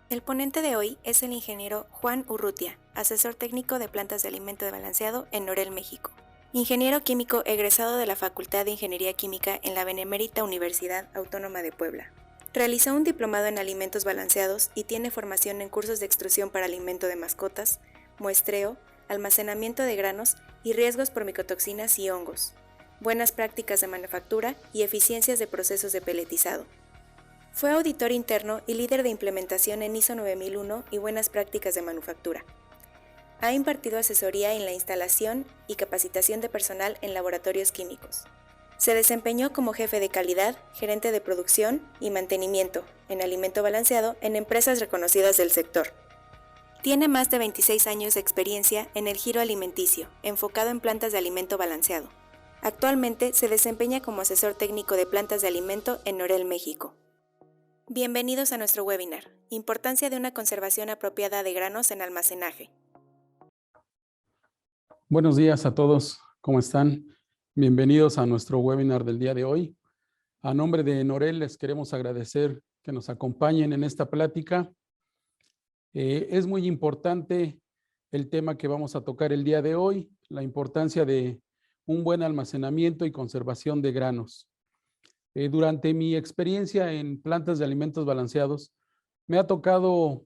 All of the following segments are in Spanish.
El ponente de hoy es el ingeniero Juan Urrutia, asesor técnico de plantas de alimento de balanceado en Norel, México. Ingeniero químico egresado de la Facultad de Ingeniería Química en la Benemérita Universidad Autónoma de Puebla. Realizó un diplomado en alimentos balanceados y tiene formación en cursos de extrusión para alimento de mascotas, muestreo, almacenamiento de granos y riesgos por micotoxinas y hongos, buenas prácticas de manufactura y eficiencias de procesos de peletizado. Fue auditor interno y líder de implementación en ISO 9001 y buenas prácticas de manufactura. Ha impartido asesoría en la instalación y capacitación de personal en laboratorios químicos. Se desempeñó como jefe de calidad, gerente de producción y mantenimiento en alimento balanceado en empresas reconocidas del sector. Tiene más de 26 años de experiencia en el giro alimenticio, enfocado en plantas de alimento balanceado. Actualmente se desempeña como asesor técnico de plantas de alimento en Norel, México. Bienvenidos a nuestro webinar, Importancia de una conservación apropiada de granos en almacenaje. Buenos días a todos, ¿cómo están? Bienvenidos a nuestro webinar del día de hoy. A nombre de Norel les queremos agradecer que nos acompañen en esta plática. Es muy importante el tema que vamos a tocar el día de hoy, la importancia de un buen almacenamiento y conservación de granos. Durante mi experiencia en plantas de alimentos balanceados, me ha tocado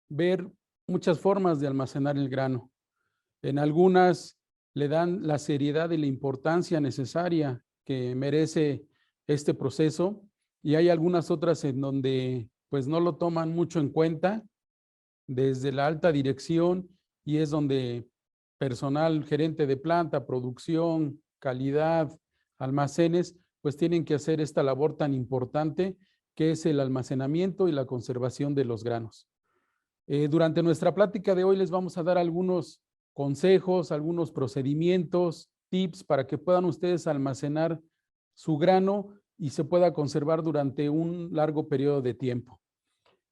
ver muchas formas de almacenar el grano. En algunas le dan la seriedad y la importancia necesaria que merece este proceso, y hay algunas otras en donde pues no lo toman mucho en cuenta desde la alta dirección, y es donde personal, gerente de planta, producción, calidad, almacenes, pues tienen que hacer esta labor tan importante que es el almacenamiento y la conservación de los granos. Durante nuestra plática de hoy les vamos a dar algunos consejos, algunos procedimientos, tips para que puedan ustedes almacenar su grano y se pueda conservar durante un largo periodo de tiempo.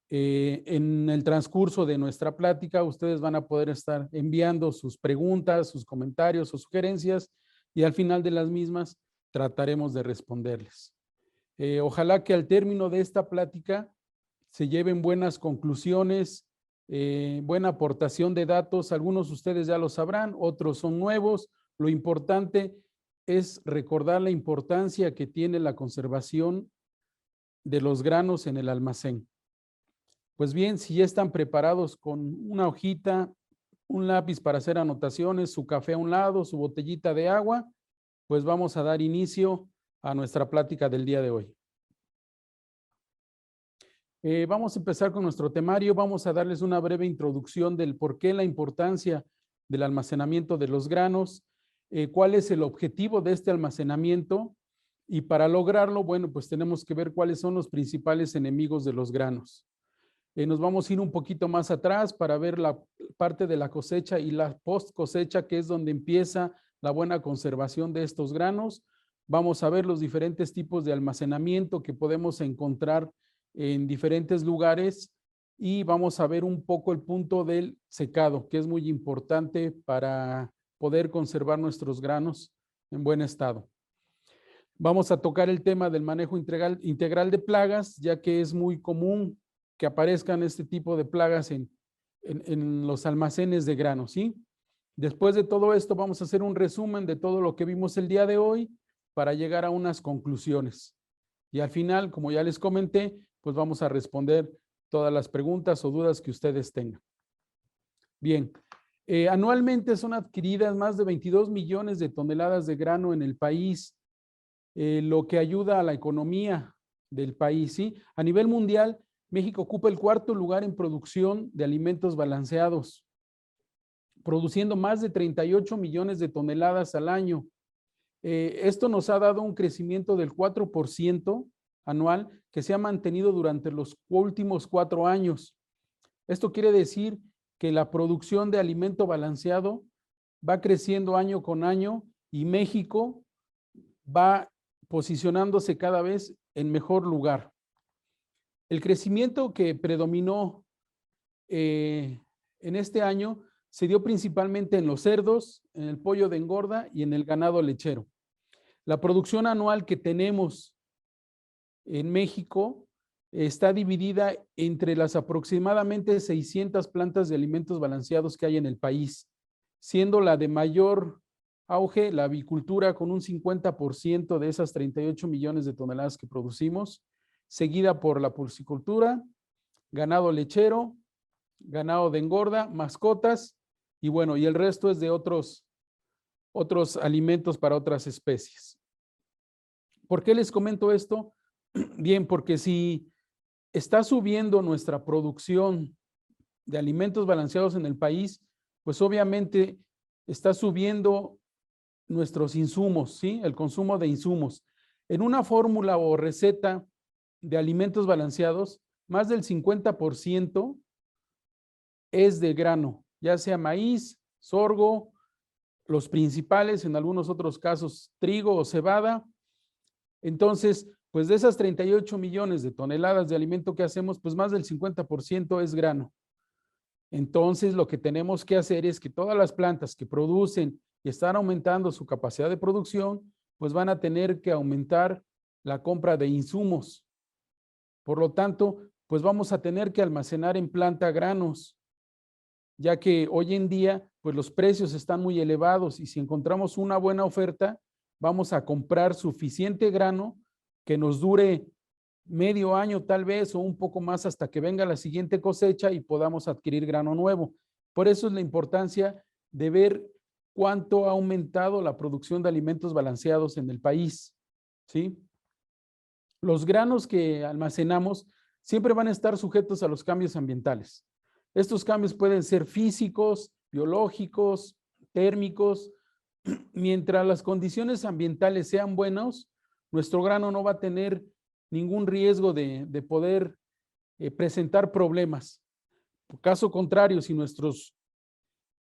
En el transcurso de nuestra plática, ustedes van a poder estar enviando sus preguntas, sus comentarios o sugerencias, y al final de las mismas trataremos de responderles. Ojalá que al término de esta plática se lleven buenas conclusiones, buena aportación de datos. Algunos de ustedes ya lo sabrán, otros son nuevos. Lo importante es recordar la importancia que tiene la conservación de los granos en el almacén. Pues bien, si ya están preparados con una hojita, un lápiz para hacer anotaciones, su café a un lado, su botellita de agua, pues vamos a dar inicio a nuestra plática del día de hoy. Vamos a empezar con nuestro temario. Vamos a darles una breve introducción del por qué la importancia del almacenamiento de los granos, cuál es el objetivo de este almacenamiento, y para lograrlo, bueno, pues tenemos que ver cuáles son los principales enemigos de los granos. Nos vamos a ir un poquito más atrás para ver la parte de la cosecha y la post cosecha, que es donde empieza la buena conservación de estos granos. Vamos a ver los diferentes tipos de almacenamiento que podemos encontrar en diferentes lugares, y vamos a ver un poco el punto del secado, que es muy importante para poder conservar nuestros granos en buen estado. Vamos a tocar el tema del manejo integral de plagas, ya que es muy común que aparezcan este tipo de plagas en los almacenes de granos, ¿sí? Después de todo esto, vamos a hacer un resumen de todo lo que vimos el día de hoy para llegar a unas conclusiones. Y al final, como ya les comenté, pues vamos a responder todas las preguntas o dudas que ustedes tengan. Bien, anualmente son adquiridas más de 22 millones de toneladas de grano en el país, lo que ayuda a la economía del país, ¿sí? A nivel mundial, México ocupa el cuarto lugar en producción de alimentos balanceados, produciendo más de 38 millones de toneladas al año. Esto nos ha dado un crecimiento del 4% anual que se ha mantenido durante los últimos 4 años. Esto quiere decir que la producción de alimento balanceado va creciendo año con año, y México va posicionándose cada vez en mejor lugar. El crecimiento que predominó en este año se dio principalmente en los cerdos, en el pollo de engorda y en el ganado lechero. La producción anual que tenemos en México está dividida entre las aproximadamente 600 plantas de alimentos balanceados que hay en el país, siendo la de mayor auge la avicultura con un 50% de esas 38 millones de toneladas que producimos, seguida por la porcicultura, ganado lechero, ganado de engorda, mascotas, y bueno, y el resto es de otros alimentos para otras especies. ¿Por qué les comento esto? Bien, porque si está subiendo nuestra producción de alimentos balanceados en el país, pues obviamente está subiendo nuestros insumos, ¿sí? El consumo de insumos. En una fórmula o receta de alimentos balanceados, más del 50% es de grano, ya sea maíz, sorgo, los principales, en algunos otros casos, trigo o cebada. Entonces, pues de esas 38 millones de toneladas de alimento que hacemos, pues más del 50% es grano. Entonces, lo que tenemos que hacer es que todas las plantas que producen y están aumentando su capacidad de producción, pues van a tener que aumentar la compra de insumos. Por lo tanto, pues vamos a tener que almacenar en planta granos, ya que hoy en día, pues los precios están muy elevados y si encontramos una buena oferta, vamos a comprar suficiente grano que nos dure medio año tal vez o un poco más hasta que venga la siguiente cosecha y podamos adquirir grano nuevo. Por eso es la importancia de ver cuánto ha aumentado la producción de alimentos balanceados en el país, ¿sí? Los granos que almacenamos siempre van a estar sujetos a los cambios ambientales. Estos cambios pueden ser físicos, biológicos, térmicos. Mientras las condiciones ambientales sean buenas, nuestro grano no va a tener ningún riesgo de poder presentar problemas. Por caso contrario, si nuestras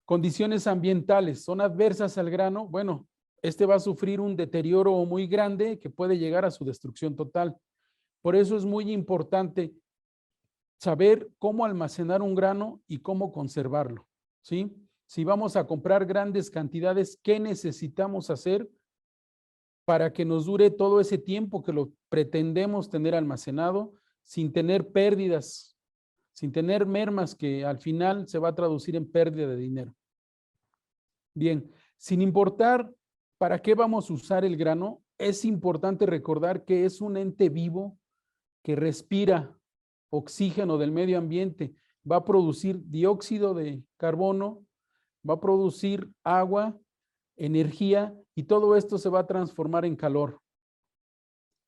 condiciones ambientales son adversas al grano, bueno, este va a sufrir un deterioro muy grande que puede llegar a su destrucción total. Por eso es muy importante saber cómo almacenar un grano y cómo conservarlo, ¿sí? Si vamos a comprar grandes cantidades, ¿qué necesitamos hacer para que nos dure todo ese tiempo que lo pretendemos tener almacenado sin tener pérdidas, sin tener mermas que al final se va a traducir en pérdida de dinero? Bien, sin importar para qué vamos a usar el grano, es importante recordar que es un ente vivo que respira oxígeno del medio ambiente, va a producir dióxido de carbono, va a producir agua, energía, y todo esto se va a transformar en calor.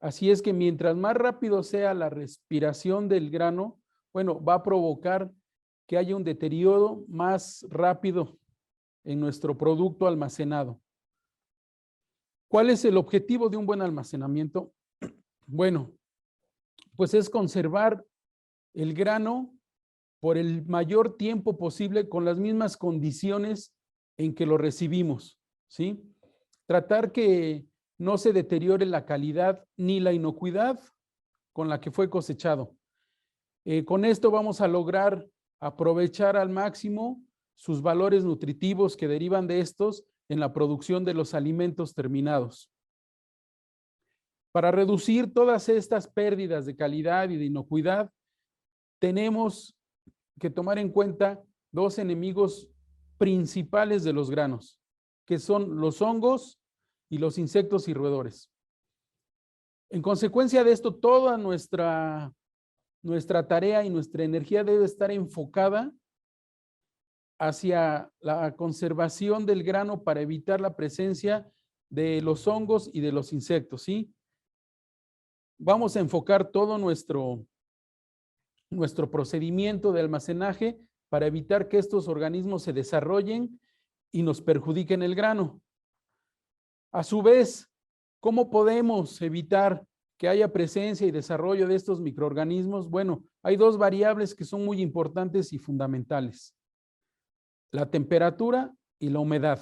Así es que mientras más rápido sea la respiración del grano, bueno, va a provocar que haya un deterioro más rápido en nuestro producto almacenado. ¿Cuál es el objetivo de un buen almacenamiento? Bueno, pues es conservar el grano por el mayor tiempo posible con las mismas condiciones en que lo recibimos, ¿sí? Tratar que no se deteriore la calidad ni la inocuidad con la que fue cosechado. Con esto vamos a lograr aprovechar al máximo sus valores nutritivos que derivan de estos en la producción de los alimentos terminados. Para reducir todas estas pérdidas de calidad y de inocuidad, tenemos que tomar en cuenta dos enemigos principales de los granos, que son los hongos y los insectos y roedores. En consecuencia de esto, toda nuestra tarea y nuestra energía debe estar enfocada hacia la conservación del grano para evitar la presencia de los hongos y de los insectos, ¿sí? Vamos a enfocar todo nuestro procedimiento de almacenaje para evitar que estos organismos se desarrollen y nos perjudiquen el grano. A su vez, ¿cómo podemos evitar que haya presencia y desarrollo de estos microorganismos? Bueno, hay dos variables que son muy importantes y fundamentales: la temperatura y la humedad.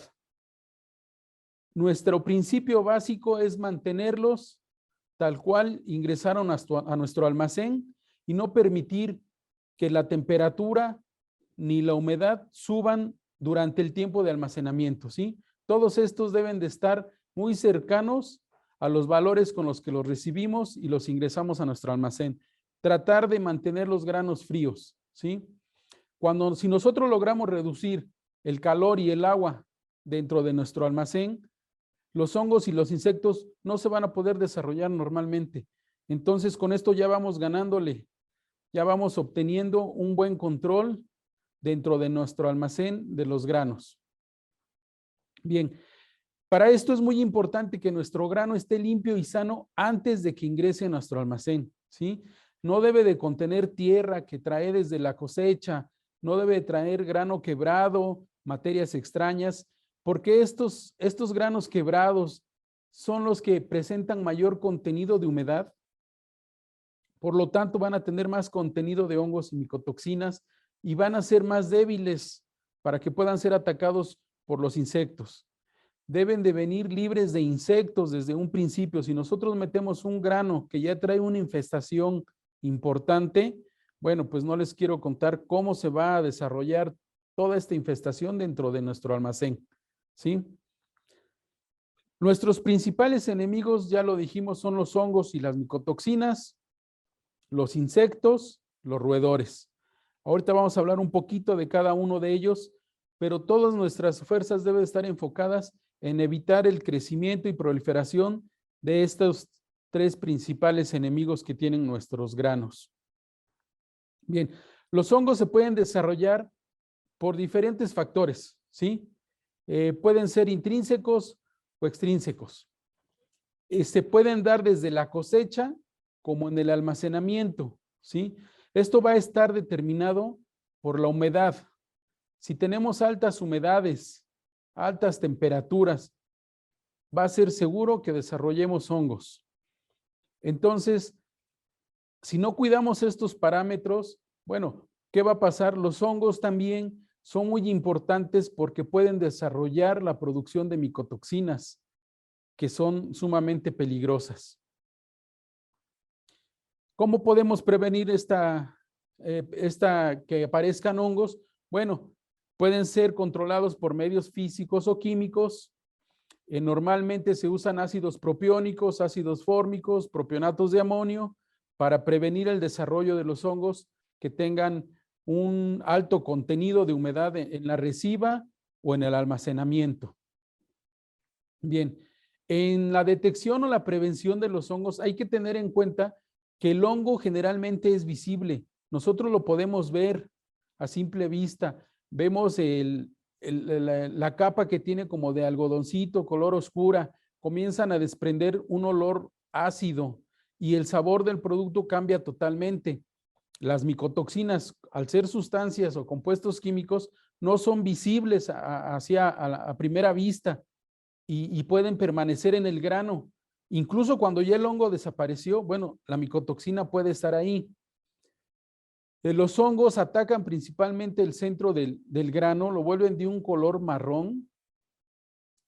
Nuestro principio básico es mantenerlos tal cual ingresaron a nuestro almacén y no permitir que la temperatura ni la humedad suban durante el tiempo de almacenamiento, ¿sí? Todos estos deben de estar muy cercanos a los valores con los que los recibimos y los ingresamos a nuestro almacén. tratar de mantener los granos fríos, ¿sí? Si nosotros logramos reducir el calor y el agua dentro de nuestro almacén, los hongos y los insectos no se van a poder desarrollar normalmente. Entonces, con esto ya vamos ganándole, ya vamos obteniendo un buen control dentro de nuestro almacén de los granos. Bien, para esto es muy importante que nuestro grano esté limpio y sano antes de que ingrese a nuestro almacén, ¿sí? No debe de contener tierra que trae desde la cosecha, no debe de traer grano quebrado, materias extrañas, porque estos granos quebrados son los que presentan mayor contenido de humedad. Por lo tanto, van a tener más contenido de hongos y micotoxinas y van a ser más débiles para que puedan ser atacados por los insectos. Deben de venir libres de insectos desde un principio. Si nosotros metemos un grano que ya trae una infestación importante, bueno, pues no les quiero contar cómo se va a desarrollar toda esta infestación dentro de nuestro almacén, ¿sí? Nuestros principales enemigos, ya lo dijimos, son los hongos y las micotoxinas, los insectos, los roedores. Ahorita vamos a hablar un poquito de cada uno de ellos, pero todas nuestras fuerzas deben estar enfocadas en evitar el crecimiento y proliferación de estos tres principales enemigos que tienen nuestros granos. Bien, los hongos se pueden desarrollar por diferentes factores, ¿sí? Pueden ser intrínsecos o extrínsecos. Se pueden dar desde la cosecha como en el almacenamiento, ¿sí? Esto va a estar determinado por la humedad. Si tenemos altas humedades, altas temperaturas, va a ser seguro que desarrollemos hongos. Entonces, si no cuidamos estos parámetros, bueno, ¿qué va a pasar? Los hongos también son muy importantes porque pueden desarrollar la producción de micotoxinas, que son sumamente peligrosas. ¿Cómo podemos prevenir que aparezcan hongos? Bueno, pueden ser controlados por medios físicos o químicos. Normalmente se usan ácidos propiónicos, ácidos fórmicos, propionatos de amonio para prevenir el desarrollo de los hongos que tengan un alto contenido de humedad en la resiva o en el almacenamiento. Bien, en la detección o la prevención de los hongos hay que tener en cuenta que el hongo generalmente es visible. Nosotros lo podemos ver a simple vista. Vemos la capa que tiene como de algodoncito, color oscura, comienzan a desprender un olor ácido y el sabor del producto cambia totalmente. Las micotoxinas, al ser sustancias o compuestos químicos, no son visibles a primera vista y pueden permanecer en el grano. Incluso cuando ya el hongo desapareció, bueno, la micotoxina puede estar ahí. Los hongos atacan principalmente el centro del grano, lo vuelven de un color marrón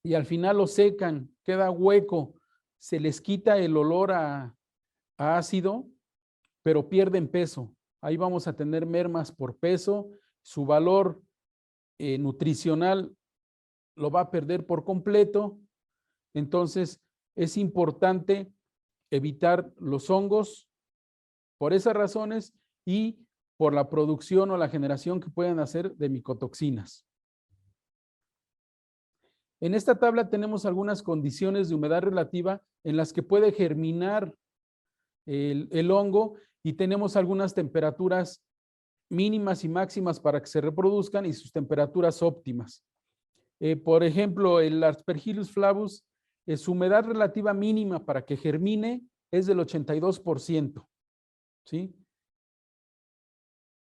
y al final lo secan, queda hueco, se les quita el olor a ácido, pero pierden peso. Ahí vamos a tener mermas por peso, su valor nutricional lo va a perder por completo. Entonces, es importante evitar los hongos por esas razones y por la producción o la generación que pueden hacer de micotoxinas. En esta tabla tenemos algunas condiciones de humedad relativa en las que puede germinar el hongo y tenemos algunas temperaturas mínimas y máximas para que se reproduzcan y sus temperaturas óptimas. Por ejemplo, el Aspergillus flavus, su humedad relativa mínima para que germine es del 82%, ¿sí?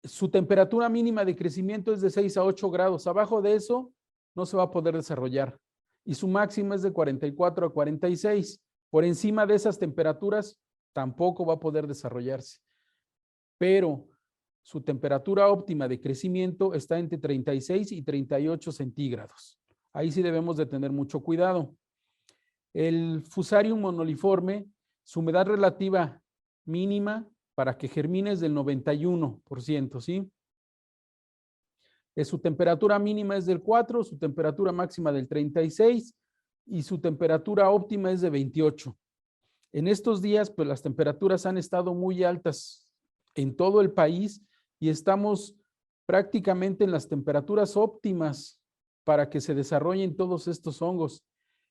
Su temperatura mínima de crecimiento es de 6 a 8 grados. Abajo de eso no se va a poder desarrollar. Y su máxima es de 44 a 46. Por encima de esas temperaturas tampoco va a poder desarrollarse. Pero su temperatura óptima de crecimiento está entre 36 y 38 centígrados. Ahí sí debemos de tener mucho cuidado. El Fusarium monoliforme, su humedad relativa mínima para que germine es del 91%, ¿sí? Su temperatura mínima es del 4, su temperatura máxima del 36 y su temperatura óptima es de 28. En estos días, pues las temperaturas han estado muy altas en todo el país y estamos prácticamente en las temperaturas óptimas para que se desarrollen todos estos hongos.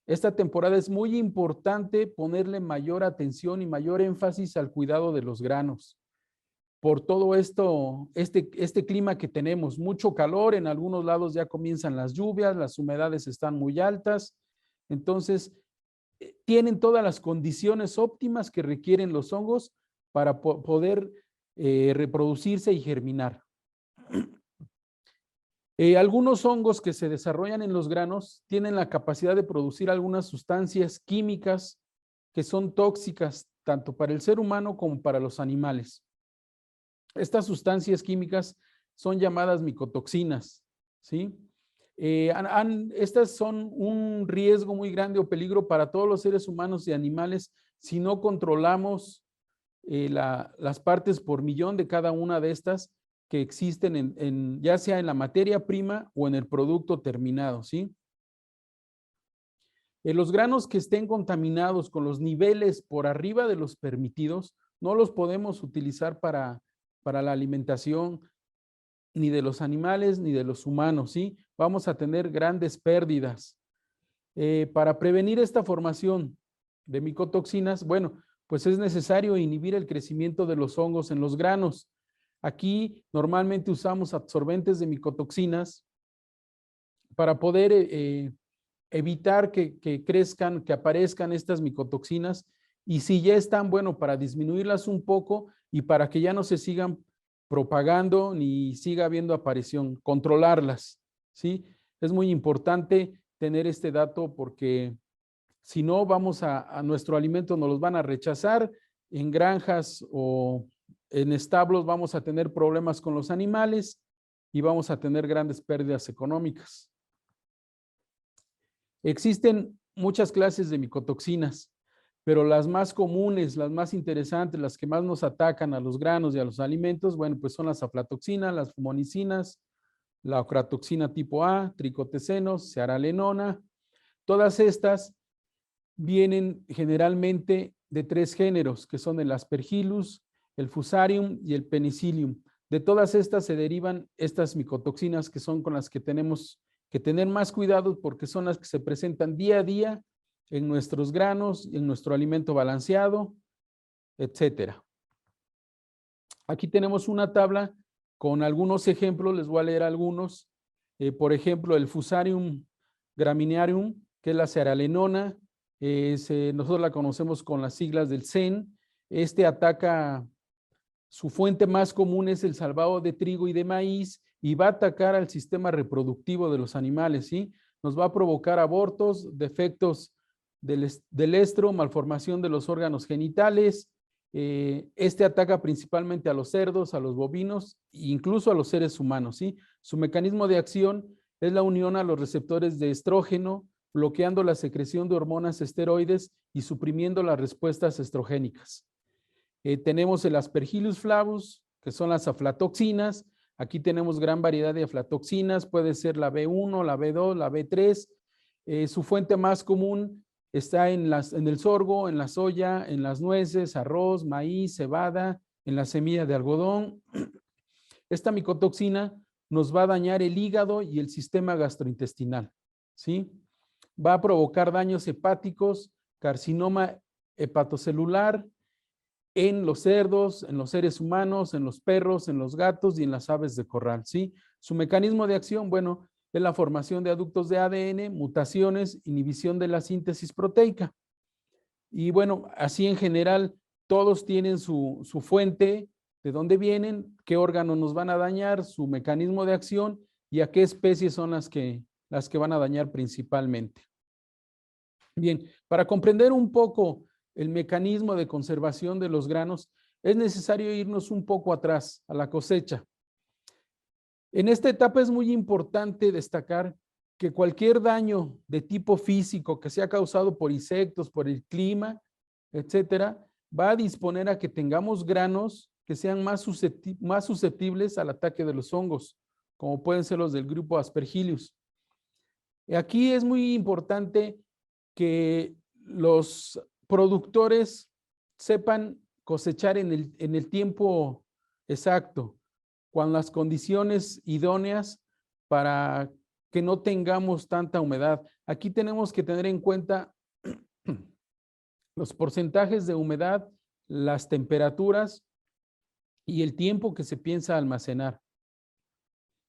Esta temporada es muy importante ponerle mayor atención y mayor énfasis al cuidado de los granos. Por todo esto, este clima que tenemos, mucho calor, en algunos lados ya comienzan las lluvias, las humedades están muy altas, entonces tienen todas las condiciones óptimas que requieren los hongos para poder reproducirse y germinar. Algunos hongos que se desarrollan en los granos tienen la capacidad de producir algunas sustancias químicas que son tóxicas tanto para el ser humano como para los animales. Estas sustancias químicas son llamadas micotoxinas, ¿sí? Estas son un riesgo muy grande o peligro para todos los seres humanos y animales si no controlamos las partes por millón de cada una de estas que existen ya sea en la materia prima o en el producto terminado, ¿sí? Los granos que estén contaminados con los niveles por arriba de los permitidos, no los podemos utilizar para la alimentación ni de los animales ni de los humanos, ¿sí? Vamos a tener grandes pérdidas. Para prevenir esta formación de micotoxinas, bueno, pues es necesario inhibir el crecimiento de los hongos en los granos. Aquí normalmente usamos absorbentes de micotoxinas para poder evitar que crezcan, que aparezcan estas micotoxinas, y si ya están, bueno, para disminuirlas un poco y para que ya no se sigan propagando ni siga habiendo aparición, controlarlas, ¿sí? Es muy importante tener este dato porque si no, vamos a nuestro alimento, nos los van a rechazar en granjas o en establos, vamos a tener problemas con los animales y vamos a tener grandes pérdidas económicas. Existen muchas clases de micotoxinas, pero las más comunes, las más interesantes, las que más nos atacan a los granos y a los alimentos, bueno, pues son las aflatoxinas, las fumonicinas, la ocratoxina tipo A, tricotesenos, cearalenona. Todas estas vienen generalmente de 3 géneros, que son el Aspergillus, el Fusarium y el Penicillium. De todas estas se derivan estas micotoxinas que son con las que tenemos que tener más cuidado porque son las que se presentan día a día en nuestros granos, en nuestro alimento balanceado, etcétera. Aquí tenemos una tabla con algunos ejemplos, les voy a leer algunos. Por ejemplo, el Fusarium graminearum, que es la cearalenona, nosotros la conocemos con las siglas del CEN. Ataca, su fuente más común es el salvado de trigo y de maíz y va a atacar al sistema reproductivo de los animales, ¿sí? Nos va a provocar abortos, defectos del estro, malformación de los órganos genitales. Ataca principalmente a los cerdos, a los bovinos e incluso a los seres humanos, ¿sí? Su mecanismo de acción es la unión a los receptores de estrógeno, bloqueando la secreción de hormonas esteroides y suprimiendo las respuestas estrogénicas. Tenemos el Aspergillus flavus, que son las aflatoxinas. Aquí tenemos gran variedad de aflatoxinas, puede ser la B1, la B2, la B3. Su fuente más común está en el sorgo, en la soya, en las nueces, arroz, maíz, cebada, en la semilla de algodón. Esta micotoxina nos va a dañar el hígado y el sistema gastrointestinal, ¿sí? Va a provocar daños hepáticos, carcinoma hepatocelular en los cerdos, en los seres humanos, en los perros, en los gatos y en las aves de corral, ¿sí? Su mecanismo de acción, bueno, es la formación de aductos de ADN, mutaciones, inhibición de la síntesis proteica. Y bueno, así en general, todos tienen su fuente, de dónde vienen, qué órganos nos van a dañar, su mecanismo de acción y a qué especies son las que van a dañar principalmente. Bien, para comprender un poco el mecanismo de conservación de los granos, es necesario irnos un poco atrás, a la cosecha. En esta etapa es muy importante destacar que cualquier daño de tipo físico que sea causado por insectos, por el clima, etcétera, va a disponer a que tengamos granos que sean más susceptibles al ataque de los hongos, como pueden ser los del grupo Aspergillus. Aquí es muy importante que los productores sepan cosechar en el tiempo exacto, con las condiciones idóneas para que no tengamos tanta humedad. Aquí tenemos que tener en cuenta los porcentajes de humedad, las temperaturas y el tiempo que se piensa almacenar.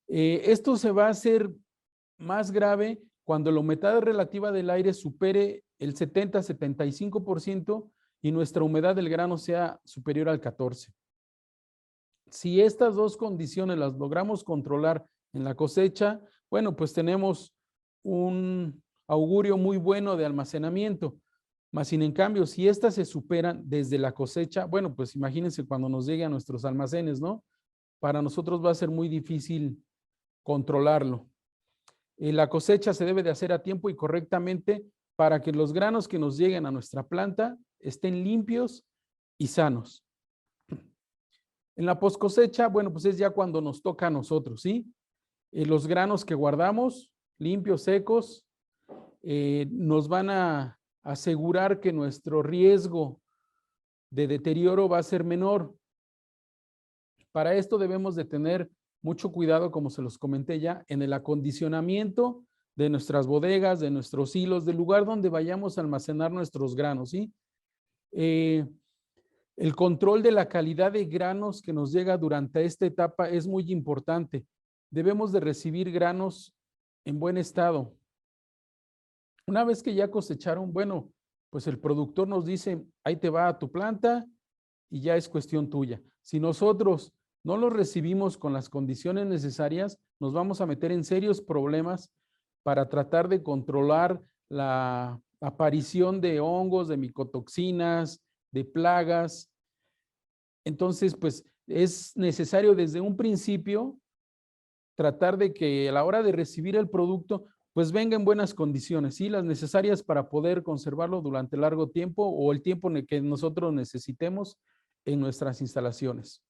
Esto se va a hacer más grave cuando la humedad relativa del aire supere el 70-75% y nuestra humedad del grano sea superior al 14%. Si estas dos condiciones las logramos controlar en la cosecha, bueno, pues tenemos un augurio muy bueno de almacenamiento. Más sin en cambio, si estas se superan desde la cosecha, bueno, pues imagínense cuando nos llegue a nuestros almacenes, ¿no? Para nosotros va a ser muy difícil controlarlo. La cosecha se debe de hacer a tiempo y correctamente para que los granos que nos lleguen a nuestra planta estén limpios y sanos. En la post cosecha, bueno, pues es ya cuando nos toca a nosotros, ¿sí? Los granos que guardamos, limpios, secos, nos van a asegurar que nuestro riesgo de deterioro va a ser menor. Para esto debemos de tener mucho cuidado, como se los comenté ya, en el acondicionamiento de nuestras bodegas, de nuestros hilos, del lugar donde vayamos a almacenar nuestros granos, ¿sí? El control de la calidad de granos que nos llega durante esta etapa es muy importante. Debemos de recibir granos en buen estado. Una vez que ya cosecharon, bueno, pues el productor nos dice, ahí te va a tu planta y ya es cuestión tuya. Si nosotros no los recibimos con las condiciones necesarias, nos vamos a meter en serios problemas para tratar de controlar la aparición de hongos, de micotoxinas, de plagas. Entonces, pues es necesario desde un principio tratar de que a la hora de recibir el producto, pues venga en buenas condiciones, ¿sí? Las necesarias para poder conservarlo durante largo tiempo o el tiempo en el que nosotros necesitemos en nuestras instalaciones.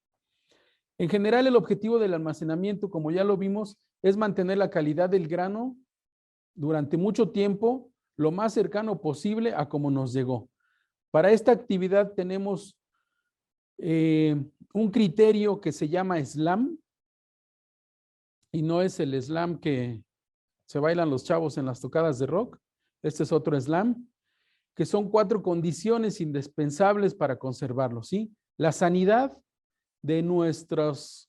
En general, el objetivo del almacenamiento, como ya lo vimos, es mantener la calidad del grano durante mucho tiempo, lo más cercano posible a como nos llegó. Para esta actividad tenemos un criterio que se llama SLAM, y no es el slam que se bailan los chavos en las tocadas de rock. Este es otro slam, que son 4 condiciones indispensables para conservarlo, ¿sí? La sanidad de nuestros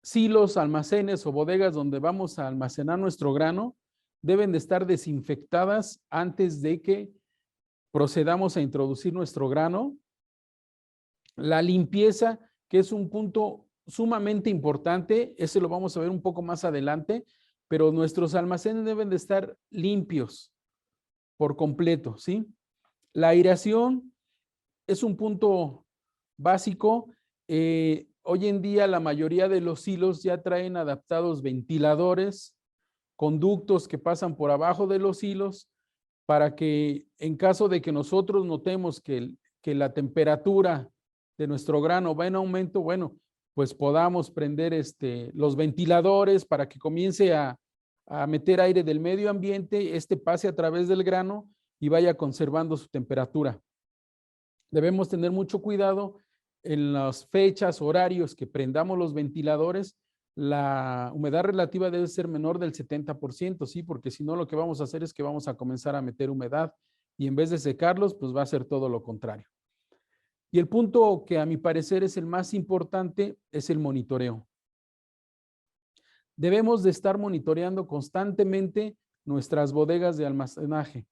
silos, almacenes o bodegas donde vamos a almacenar nuestro grano deben de estar desinfectadas antes de que procedamos a introducir nuestro grano. La limpieza, que es un punto sumamente importante, ese lo vamos a ver un poco más adelante, pero nuestros almacenes deben de estar limpios por completo, ¿sí? La aireación es un punto básico. Hoy en día la mayoría de los silos ya traen adaptados ventiladores, conductos que pasan por abajo de los silos para que en caso de que nosotros notemos que la temperatura de nuestro grano va en aumento, bueno, pues podamos prender los ventiladores para que comience a meter aire del medio ambiente, pase a través del grano y vaya conservando su temperatura. Debemos tener mucho cuidado en las fechas, horarios que prendamos los ventiladores. La humedad relativa debe ser menor del 70%, ¿sí? Porque si no, lo que vamos a hacer es que vamos a comenzar a meter humedad y en vez de secarlos, pues va a ser todo lo contrario. Y el punto que a mi parecer es el más importante es el monitoreo. Debemos de estar monitoreando constantemente nuestras bodegas de almacenaje.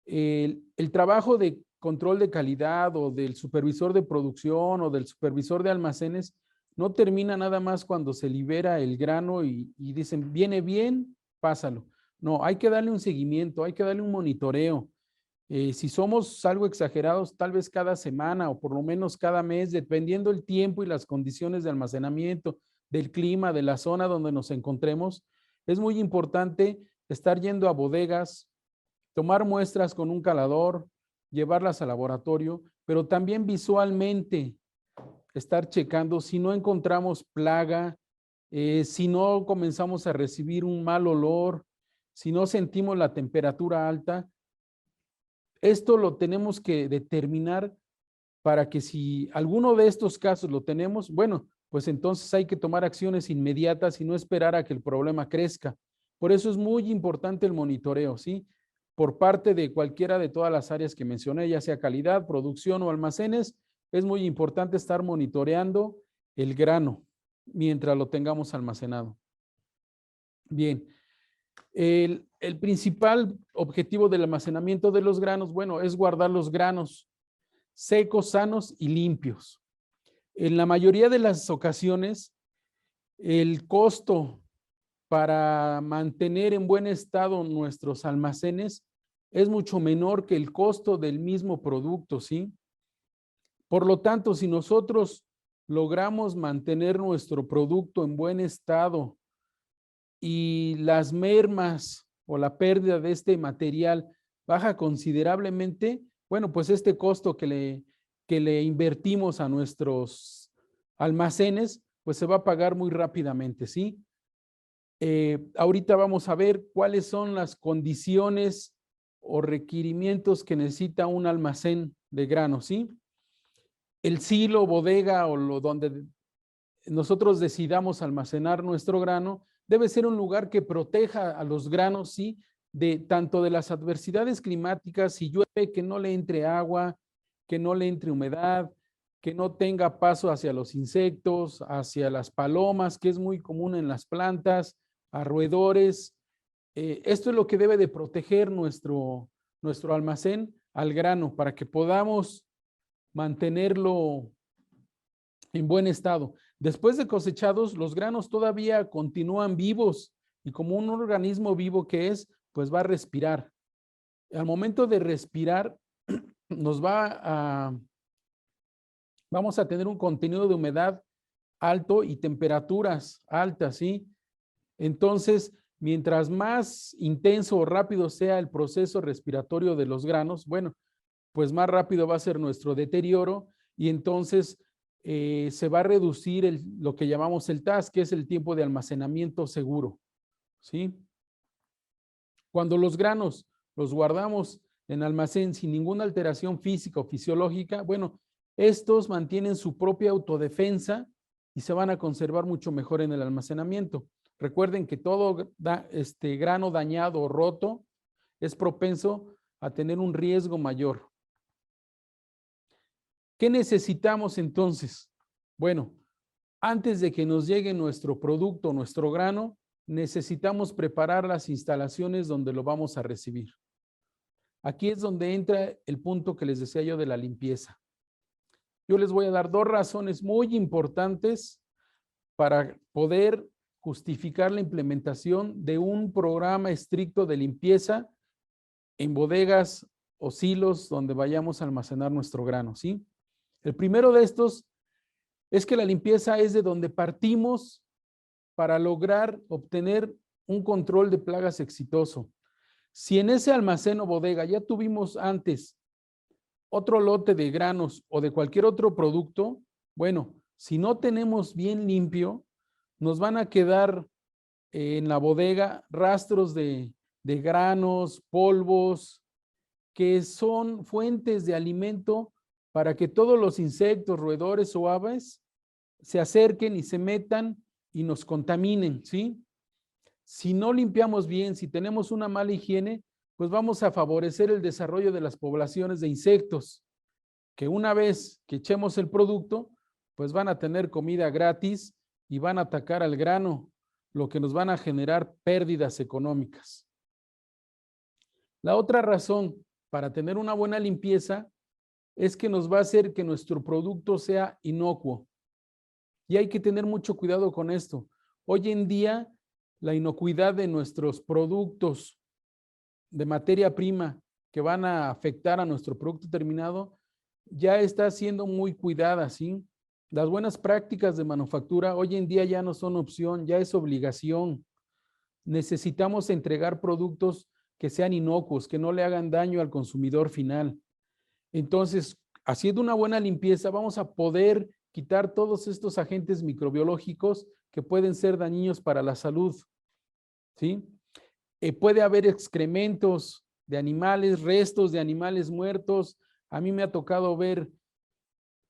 El trabajo de control de calidad o del supervisor de producción o del supervisor de almacenes no termina nada más cuando se libera el grano y dicen, viene bien, pásalo. No, hay que darle un seguimiento, hay que darle un monitoreo. Si somos algo exagerados, tal vez cada semana o por lo menos cada mes, dependiendo el tiempo y las condiciones de almacenamiento, del clima, de la zona donde nos encontremos, es muy importante estar yendo a bodegas, tomar muestras con un calador, llevarlas al laboratorio, pero también visualmente estar checando si no encontramos plaga, si no comenzamos a recibir un mal olor, si no sentimos la temperatura alta. Esto lo tenemos que determinar para que si alguno de estos casos lo tenemos, bueno, pues entonces hay que tomar acciones inmediatas y no esperar a que el problema crezca. Por eso es muy importante el monitoreo, ¿sí? Por parte de cualquiera de todas las áreas que mencioné, ya sea calidad, producción o almacenes, es muy importante estar monitoreando el grano mientras lo tengamos almacenado. Bien, el principal objetivo del almacenamiento de los granos, bueno, es guardar los granos secos, sanos y limpios. En la mayoría de las ocasiones, el costo para mantener en buen estado nuestros almacenes es mucho menor que el costo del mismo producto, ¿sí? Por lo tanto, si nosotros logramos mantener nuestro producto en buen estado y las mermas o la pérdida de este material baja considerablemente, bueno, pues este costo que le invertimos a nuestros almacenes, pues se va a pagar muy rápidamente, ¿sí? Ahorita vamos a ver cuáles son las condiciones o requerimientos que necesita un almacén de grano, ¿sí? El silo, bodega o donde nosotros decidamos almacenar nuestro grano, debe ser un lugar que proteja a los granos, ¿sí? De tanto de las adversidades climáticas, si llueve, que no le entre agua, que no le entre humedad, que no tenga paso hacia los insectos, hacia las palomas, que es muy común en las plantas, a roedores. Esto es lo que debe de proteger nuestro almacén al grano para que podamos mantenerlo en buen estado. Después de cosechados, los granos todavía continúan vivos y como un organismo vivo que es, pues va a respirar. Al momento de respirar, vamos a tener un contenido de humedad alto y temperaturas altas, ¿sí? Entonces, mientras más intenso o rápido sea el proceso respiratorio de los granos, bueno, pues más rápido va a ser nuestro deterioro y entonces se va a reducir lo que llamamos el TAS, que es el tiempo de almacenamiento seguro, ¿sí? Cuando los granos los guardamos en almacén sin ninguna alteración física o fisiológica, bueno, estos mantienen su propia autodefensa y se van a conservar mucho mejor en el almacenamiento. Recuerden que todo grano dañado o roto es propenso a tener un riesgo mayor. ¿Qué necesitamos entonces? Bueno, antes de que nos llegue nuestro producto, nuestro grano, necesitamos preparar las instalaciones donde lo vamos a recibir. Aquí es donde entra el punto que les decía yo de la limpieza. Yo les voy a dar dos razones muy importantes para poder justificar la implementación de un programa estricto de limpieza en bodegas o silos donde vayamos a almacenar nuestro grano, ¿sí? El primero de estos es que la limpieza es de donde partimos para lograr obtener un control de plagas exitoso. Si en ese almacén o bodega ya tuvimos antes otro lote de granos o de cualquier otro producto, bueno, si no tenemos bien limpio, nos van a quedar en la bodega rastros de granos, polvos, que son fuentes de alimento para que todos los insectos, roedores o aves se acerquen y se metan y nos contaminen, ¿sí? Si no limpiamos bien, si tenemos una mala higiene, pues vamos a favorecer el desarrollo de las poblaciones de insectos, que una vez que echemos el producto, pues van a tener comida gratis y van a atacar al grano, lo que nos van a generar pérdidas económicas. La otra razón para tener una buena limpieza es que nos va a hacer que nuestro producto sea inocuo. Y hay que tener mucho cuidado con esto. Hoy en día, la inocuidad de nuestros productos de materia prima que van a afectar a nuestro producto terminado ya está siendo muy cuidada, ¿sí? Las buenas prácticas de manufactura hoy en día ya no son opción, ya es obligación. Necesitamos entregar productos que sean inocuos, que no le hagan daño al consumidor final. Entonces, haciendo una buena limpieza, vamos a poder quitar todos estos agentes microbiológicos que pueden ser dañinos para la salud, ¿sí? Puede haber excrementos de animales, restos de animales muertos. A mí me ha tocado ver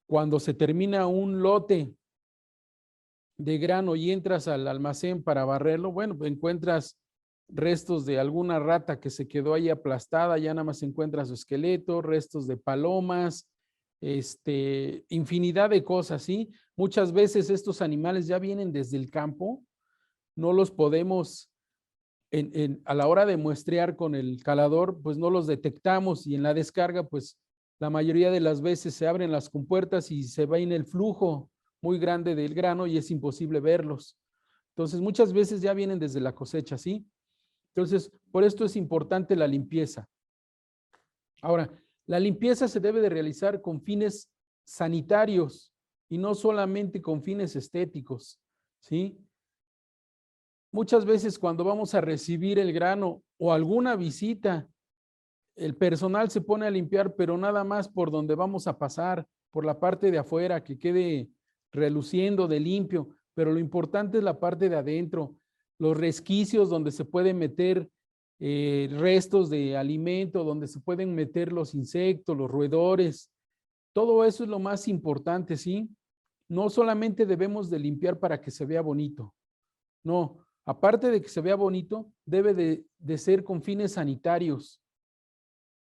cuando se termina un lote de grano y entras al almacén para barrerlo, bueno, pues encuentras restos de alguna rata que se quedó ahí aplastada, ya nada más encuentras su esqueleto, restos de palomas, infinidad de cosas, ¿sí? Muchas veces estos animales ya vienen desde el campo, no los podemos, a la hora de muestrear con el calador, pues no los detectamos, y en la descarga, pues la mayoría de las veces se abren las compuertas y se va en el flujo muy grande del grano y es imposible verlos. Entonces, muchas veces ya vienen desde la cosecha, ¿sí? Entonces, por esto es importante la limpieza. Ahora, la limpieza se debe de realizar con fines sanitarios y no solamente con fines estéticos, ¿sí? Muchas veces cuando vamos a recibir el grano o alguna visita, el personal se pone a limpiar, pero nada más por donde vamos a pasar, por la parte de afuera, que quede reluciendo de limpio, pero lo importante es la parte de adentro, los resquicios donde se pueden meter restos de alimento, donde se pueden meter los insectos, los roedores, todo eso es lo más importante, ¿sí? No solamente debemos de limpiar para que se vea bonito, no, aparte de que se vea bonito, debe de ser con fines sanitarios,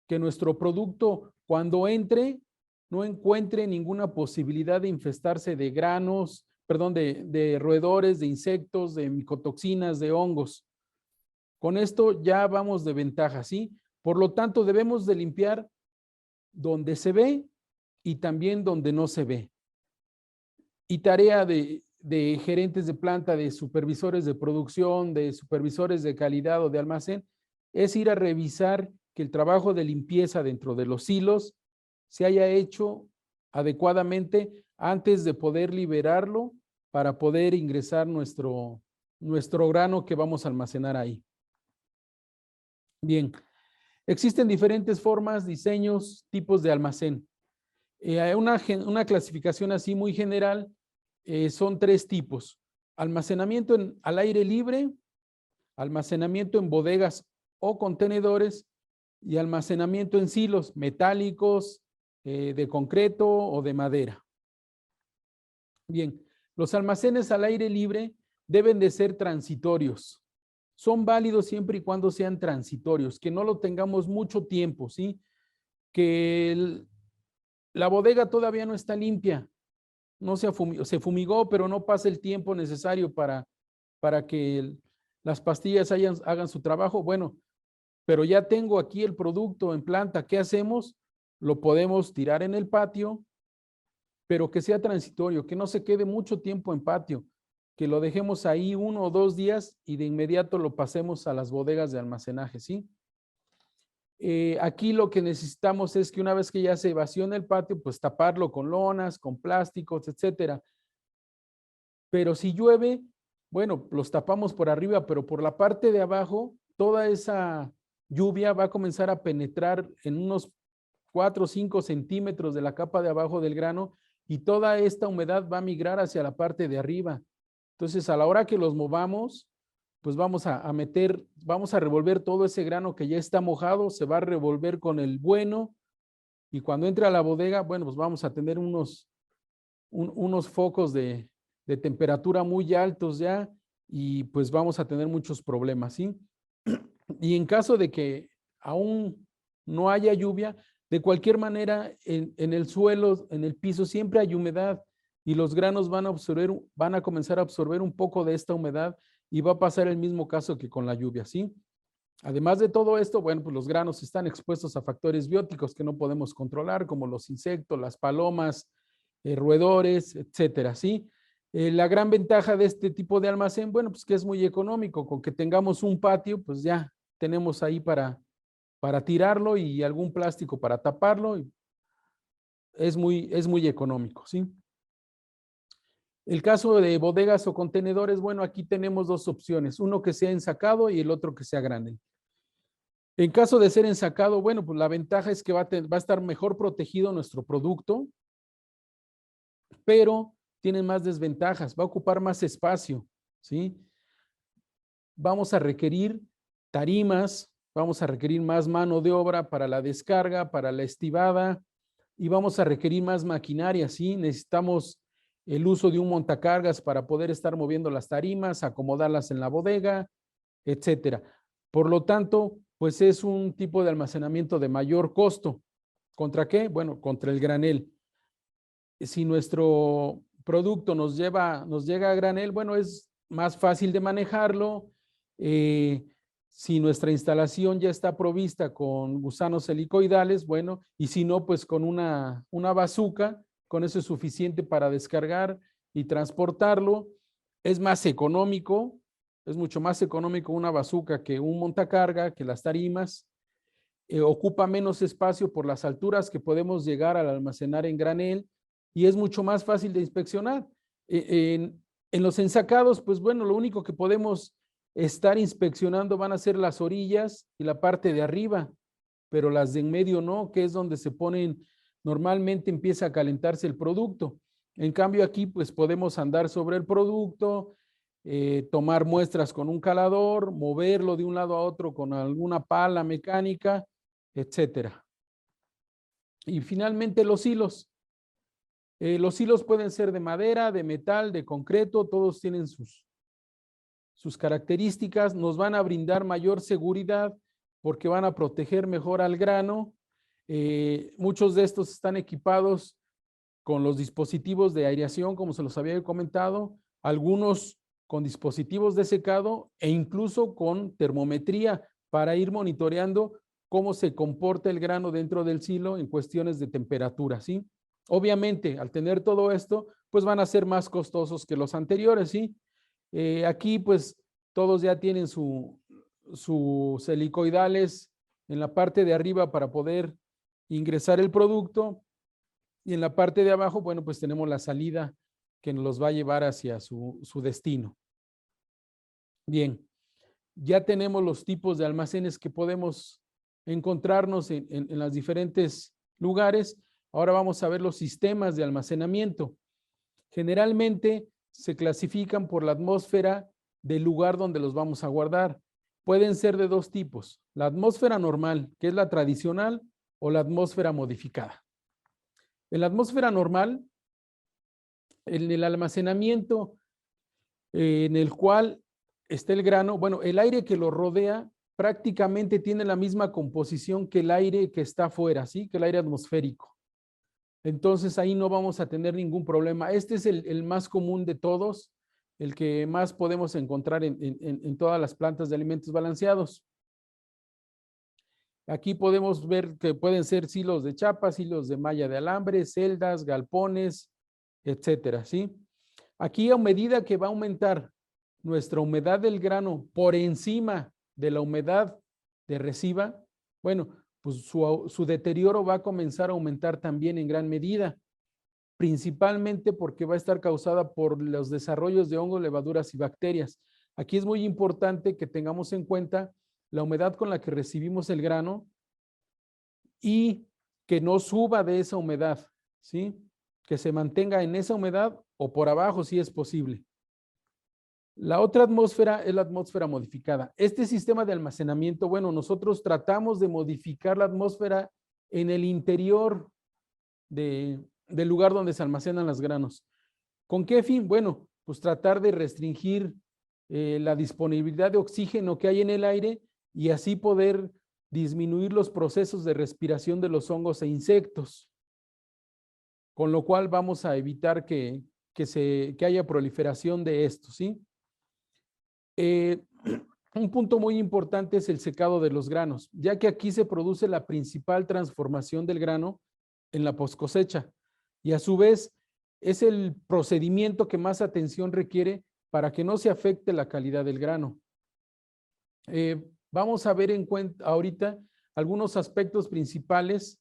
que nuestro producto cuando entre no encuentre ninguna posibilidad de infestarse de granos, perdón, de roedores, de insectos, de micotoxinas, de hongos. Con esto ya vamos de ventaja, ¿sí? Por lo tanto, debemos de limpiar donde se ve y también donde no se ve. Y tarea de gerentes de planta, de supervisores de producción, de supervisores de calidad o de almacén, es ir a revisar que el trabajo de limpieza dentro de los silos se haya hecho adecuadamente antes de poder liberarlo para poder ingresar nuestro grano que vamos a almacenar ahí. Bien, existen diferentes formas, diseños, tipos de almacén. Hay una clasificación así muy general, son 3 tipos. Almacenamiento al aire libre, almacenamiento en bodegas o contenedores y almacenamiento en silos metálicos, de concreto o de madera. Bien, los almacenes al aire libre deben de ser transitorios. Son válidos siempre y cuando sean transitorios, que no lo tengamos mucho tiempo, ¿sí? Que la bodega todavía no está limpia, no se fumigó, pero no pasa el tiempo necesario para que las pastillas hagan su trabajo. Bueno, pero ya tengo aquí el producto en planta, ¿qué hacemos? Lo podemos tirar en el patio, pero que sea transitorio, que no se quede mucho tiempo en patio, que lo dejemos ahí 1 o 2 días y de inmediato lo pasemos a las bodegas de almacenaje, ¿sí? Aquí lo que necesitamos es que una vez que ya se evasiona el patio, pues taparlo con lonas, con plásticos, etcétera. Pero si llueve, bueno, los tapamos por arriba, pero por la parte de abajo, toda esa lluvia va a comenzar a penetrar en unos 4 o 5 centímetros de la capa de abajo del grano y toda esta humedad va a migrar hacia la parte de arriba. Entonces, a la hora que los movamos, pues vamos a revolver todo ese grano que ya está mojado, se va a revolver con el bueno y cuando entre a la bodega, bueno, pues vamos a tener unos focos de temperatura muy altos ya y pues vamos a tener muchos problemas, ¿sí? Y en caso de que aún no haya lluvia, de cualquier manera en el suelo, en el piso, siempre hay humedad y los granos van a comenzar a absorber un poco de esta humedad y va a pasar el mismo caso que con la lluvia, ¿sí? Además de todo esto, bueno, pues los granos están expuestos a factores bióticos que no podemos controlar, como los insectos, las palomas, roedores, etcétera, ¿sí? La gran ventaja de este tipo de almacén, bueno, pues que es muy económico, con que tengamos un patio, pues ya tenemos ahí para tirarlo y algún plástico para taparlo, y es muy económico, ¿sí? El caso de bodegas o contenedores, bueno, aquí tenemos 2 opciones, uno que sea ensacado y el otro que sea grande. En caso de ser ensacado, bueno, pues la ventaja es que va a estar mejor protegido nuestro producto, pero tiene más desventajas, va a ocupar más espacio, ¿sí? Vamos a requerir tarimas, vamos a requerir más mano de obra para la descarga, para la estibada, y vamos a requerir más maquinaria, ¿sí? Necesitamos el uso de un montacargas para poder estar moviendo las tarimas, acomodarlas en la bodega, etcétera. Por lo tanto, pues es un tipo de almacenamiento de mayor costo. ¿Contra qué? Bueno, contra el granel. Si nuestro producto nos llega a granel, bueno, es más fácil de manejarlo. Si nuestra instalación ya está provista con gusanos helicoidales, bueno, y si no, pues con una bazuca, con eso es suficiente para descargar y transportarlo. Es más económico, es mucho más económico una bazuca que un montacarga, que las tarimas. Ocupa menos espacio por las alturas que podemos llegar al almacenar en granel y es mucho más fácil de inspeccionar. En los ensacados, pues bueno, lo único que podemos estar inspeccionando van a ser las orillas y la parte de arriba, pero las de en medio no, que es donde se ponen, normalmente empieza a calentarse el producto. En cambio aquí pues podemos andar sobre el producto, tomar muestras con un calador, moverlo de un lado a otro con alguna pala mecánica, etcétera. Y finalmente los hilos. Los hilos pueden ser de madera, de metal, de concreto, todos tienen sus características, nos van a brindar mayor seguridad porque van a proteger mejor al grano. Muchos de estos están equipados con los dispositivos de aireación, como se los había comentado, algunos con dispositivos de secado e incluso con termometría para ir monitoreando cómo se comporta el grano dentro del silo en cuestiones de temperatura, ¿sí? Obviamente, al tener todo esto, pues van a ser más costosos que los anteriores, ¿sí? Aquí, pues, todos ya tienen sus helicoidales en la parte de arriba para poder ingresar el producto y en la parte de abajo, bueno, pues tenemos la salida que nos los va a llevar hacia su destino. Bien, ya tenemos los tipos de almacenes que podemos encontrarnos en los diferentes lugares. Ahora vamos a ver los sistemas de almacenamiento. Generalmente se clasifican por la atmósfera del lugar donde los vamos a guardar. Pueden ser de dos tipos, la atmósfera normal, que es la tradicional, o la atmósfera modificada. En la atmósfera normal, en el almacenamiento en el cual está el grano, bueno, el aire que lo rodea prácticamente tiene la misma composición que el aire que está afuera, ¿sí? Que el aire atmosférico. Entonces ahí no vamos a tener ningún problema. Este es el más común de todos, el que más podemos encontrar en todas las plantas de alimentos balanceados. Aquí podemos ver que pueden ser silos de chapa, silos de malla de alambre, celdas, galpones, etcétera, ¿sí? Aquí a medida que va a aumentar nuestra humedad del grano por encima de la humedad de resiva, bueno, pues su deterioro va a comenzar a aumentar también en gran medida, principalmente porque va a estar causada por los desarrollos de hongos, levaduras y bacterias. Aquí es muy importante que tengamos en cuenta la humedad con la que recibimos el grano y que no suba de esa humedad, ¿sí? Que se mantenga en esa humedad o por abajo si es posible. La otra atmósfera es la atmósfera modificada. Este sistema de almacenamiento, bueno, nosotros tratamos de modificar la atmósfera en el interior del lugar donde se almacenan los granos. ¿Con qué fin? Bueno, pues tratar de restringir la disponibilidad de oxígeno que hay en el aire y así poder disminuir los procesos de respiración de los hongos e insectos, con lo cual vamos a evitar que haya proliferación de esto, ¿sí? Un punto muy importante es el secado de los granos, ya que aquí se produce la principal transformación del grano en la poscosecha y a su vez es el procedimiento que más atención requiere para que no se afecte la calidad del grano. Vamos a ver en cuenta ahorita algunos aspectos principales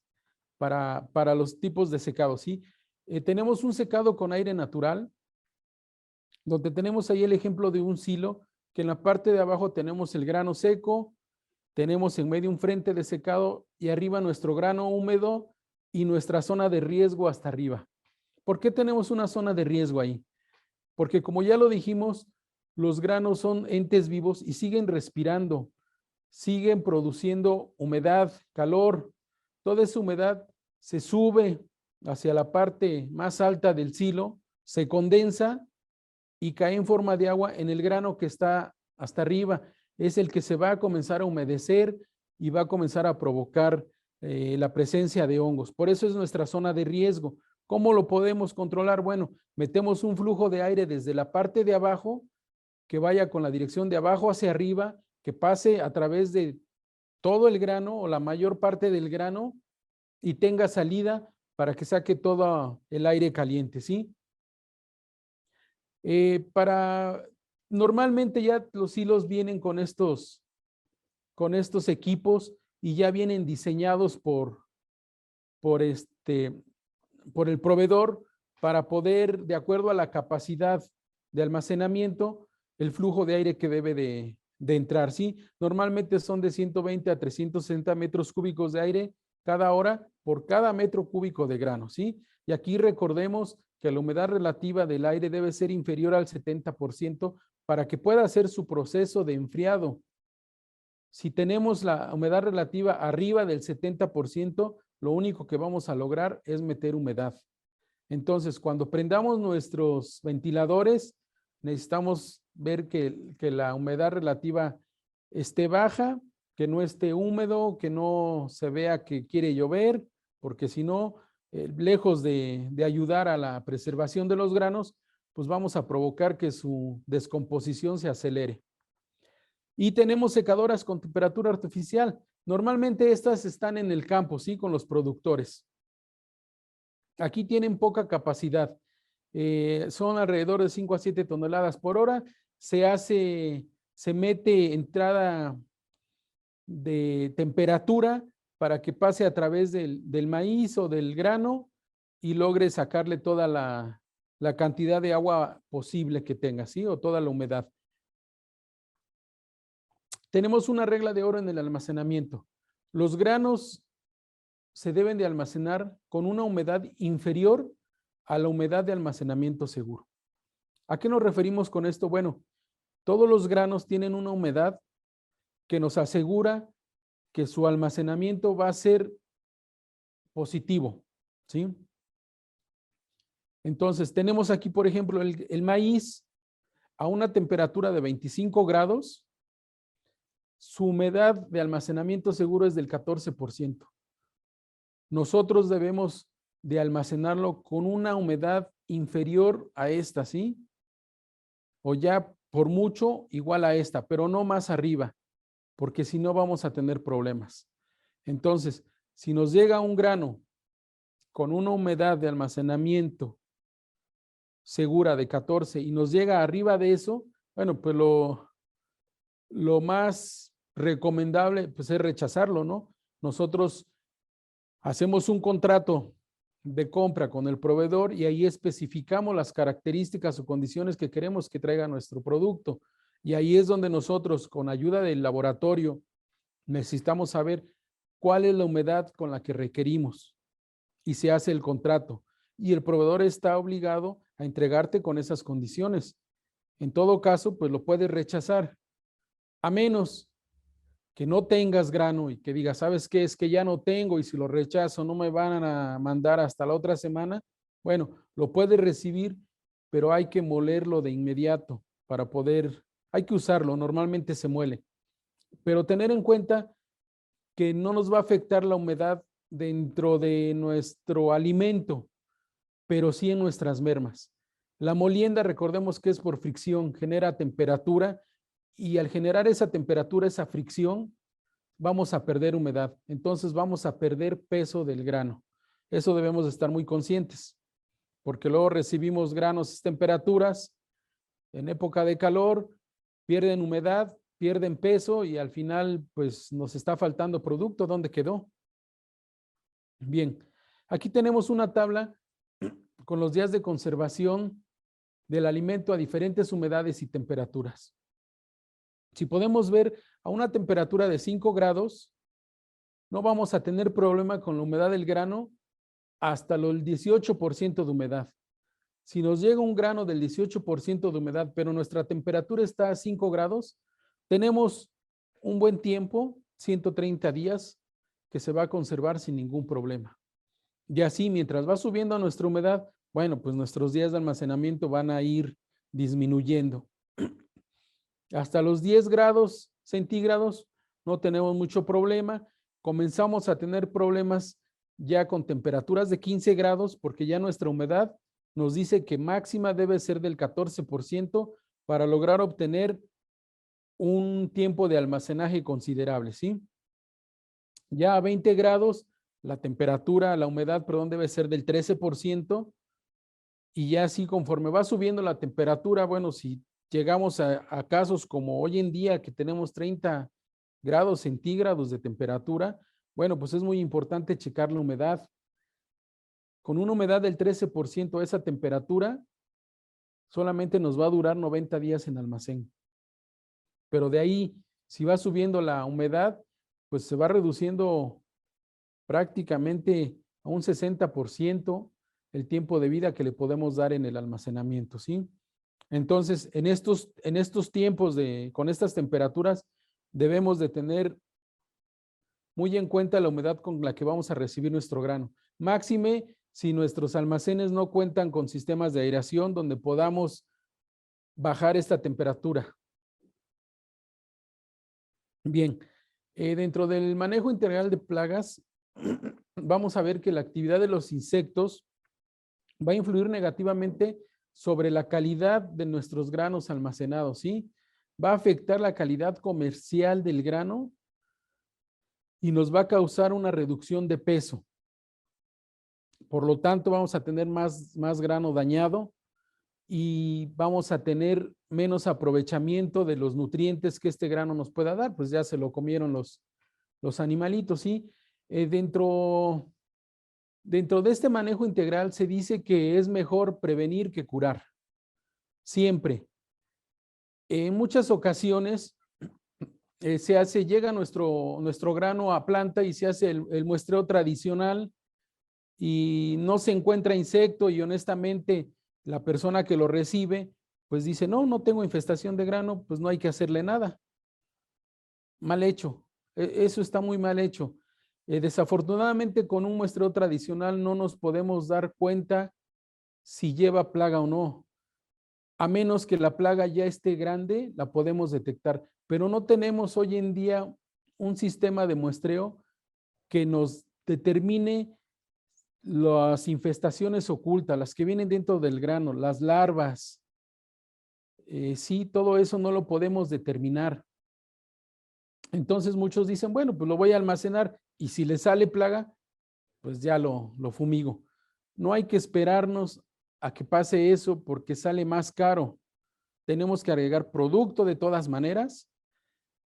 para los tipos de secado, ¿sí? Tenemos un secado con aire natural, donde tenemos ahí el ejemplo de un silo, que en la parte de abajo tenemos el grano seco, tenemos en medio un frente de secado y arriba nuestro grano húmedo y nuestra zona de riesgo hasta arriba. ¿Por qué tenemos una zona de riesgo ahí? Porque como ya lo dijimos, los granos son entes vivos y siguen respirando, siguen produciendo humedad, calor. Toda esa humedad se sube hacia la parte más alta del silo, se condensa y cae en forma de agua en el grano que está hasta arriba. Es el que se va a comenzar a humedecer y va a comenzar a provocar la presencia de hongos. Por eso es nuestra zona de riesgo. ¿Cómo lo podemos controlar? Bueno, metemos un flujo de aire desde la parte de abajo, que vaya con la dirección de abajo hacia arriba, que pase a través de todo el grano o la mayor parte del grano y tenga salida para que saque todo el aire caliente, ¿sí? Normalmente ya los silos vienen con estos equipos y ya vienen diseñados por el proveedor para poder, de acuerdo a la capacidad de almacenamiento, el flujo de aire que debe de entrar, ¿sí? Normalmente son de 120 a 360 metros cúbicos de aire cada hora por cada metro cúbico de grano, ¿sí? Y aquí recordemos que la humedad relativa del aire debe ser inferior al 70% para que pueda hacer su proceso de enfriado. Si tenemos la humedad relativa arriba del 70%, lo único que vamos a lograr es meter humedad. Entonces, cuando prendamos nuestros ventiladores, necesitamos ver que la humedad relativa esté baja, que no esté húmedo, que no se vea que quiere llover, porque si no, lejos de ayudar a la preservación de los granos, pues vamos a provocar que su descomposición se acelere. Y tenemos secadoras con temperatura artificial. Normalmente estas están en el campo, ¿sí? Con los productores. Aquí tienen poca capacidad. Son alrededor de 5 a 7 toneladas por hora. Se mete entrada de temperatura para que pase a través del maíz o del grano y logre sacarle toda la cantidad de agua posible que tenga, ¿sí? O toda la humedad. Tenemos una regla de oro en el almacenamiento. Los granos se deben de almacenar con una humedad inferior a la humedad de almacenamiento seguro. ¿A qué nos referimos con esto? Bueno, todos los granos tienen una humedad que nos asegura que su almacenamiento va a ser positivo, ¿sí? Entonces, tenemos aquí, por ejemplo, el maíz a una temperatura de 25 grados, su humedad de almacenamiento seguro es del 14%. Nosotros debemos de almacenarlo con una humedad inferior a esta, ¿sí? O ya por mucho igual a esta, pero no más arriba, porque si no vamos a tener problemas. Entonces, si nos llega un grano con una humedad de almacenamiento segura de 14 y nos llega arriba de eso, bueno, pues lo más recomendable pues es rechazarlo, ¿no? Nosotros hacemos un contrato de compra con el proveedor y ahí especificamos las características o condiciones que queremos que traiga nuestro producto. Y ahí es donde nosotros, con ayuda del laboratorio, necesitamos saber cuál es la humedad con la que requerimos y se hace el contrato. Y el proveedor está obligado a entregarte con esas condiciones. En todo caso, pues lo puedes rechazar, a menos que no tengas grano y que digas, ¿sabes qué? Es que ya no tengo y si lo rechazo no me van a mandar hasta la otra semana. Bueno, lo puedes recibir, pero hay que molerlo de inmediato para poder, hay que usarlo, normalmente se muele. Pero tener en cuenta que no nos va a afectar la humedad dentro de nuestro alimento, pero sí en nuestras mermas. La molienda, recordemos que es por fricción, genera temperatura y al generar esa temperatura, esa fricción, vamos a perder humedad. Entonces vamos a perder peso del grano. Eso debemos de estar muy conscientes, porque luego recibimos granos a temperaturas, en época de calor, pierden humedad, pierden peso y al final pues nos está faltando producto. ¿Dónde quedó? Bien, aquí tenemos una tabla con los días de conservación del alimento a diferentes humedades y temperaturas. Si podemos ver a una temperatura de 5 grados, no vamos a tener problema con la humedad del grano hasta el 18% de humedad. Si nos llega un grano del 18% de humedad, pero nuestra temperatura está a 5 grados, tenemos un buen tiempo, 130 días, que se va a conservar sin ningún problema. Y así, mientras va subiendo nuestra humedad, bueno, pues nuestros días de almacenamiento van a ir disminuyendo. Hasta los 10 grados centígrados no tenemos mucho problema. Comenzamos a tener problemas ya con temperaturas de 15 grados porque ya nuestra humedad nos dice que máxima debe ser del 14% para lograr obtener un tiempo de almacenaje considerable, ¿sí? Ya a 20 grados, la temperatura, la humedad, perdón, debe ser del 13%, y ya así conforme va subiendo la temperatura, bueno, si llegamos a casos como hoy en día que tenemos 30 grados centígrados de temperatura, bueno, pues es muy importante checar la humedad. Con una humedad del 13%, esa temperatura solamente nos va a durar 90 días en almacén. Pero de ahí, si va subiendo la humedad, pues se va reduciendo prácticamente a un 60% el tiempo de vida que le podemos dar en el almacenamiento, ¿sí? Entonces, en estos tiempos con estas temperaturas, debemos de tener muy en cuenta la humedad con la que vamos a recibir nuestro grano. Máxime si nuestros almacenes no cuentan con sistemas de aireación donde podamos bajar esta temperatura. Bien, dentro del manejo integral de plagas, vamos a ver que la actividad de los insectos va a influir negativamente sobre la calidad de nuestros granos almacenados, ¿sí? Va a afectar la calidad comercial del grano y nos va a causar una reducción de peso. Por lo tanto, vamos a tener más grano dañado y vamos a tener menos aprovechamiento de los nutrientes que este grano nos pueda dar, pues ya se lo comieron los animalitos, ¿sí? Dentro de este manejo integral se dice que es mejor prevenir que curar, siempre. En muchas ocasiones llega nuestro grano a planta y se hace el muestreo tradicional y no se encuentra insecto y honestamente la persona que lo recibe pues dice, no tengo infestación de grano, pues no hay que hacerle nada. Mal hecho, eso está muy mal hecho. Desafortunadamente con un muestreo tradicional no nos podemos dar cuenta si lleva plaga o no. A menos que la plaga ya esté grande, la podemos detectar, pero no tenemos hoy en día un sistema de muestreo que nos determine las infestaciones ocultas, las que vienen dentro del grano, las larvas. Sí, todo eso no lo podemos determinar. Entonces muchos dicen, bueno, pues lo voy a almacenar y si le sale plaga, pues ya lo fumigo. No hay que esperarnos a que pase eso porque sale más caro. Tenemos que agregar producto de todas maneras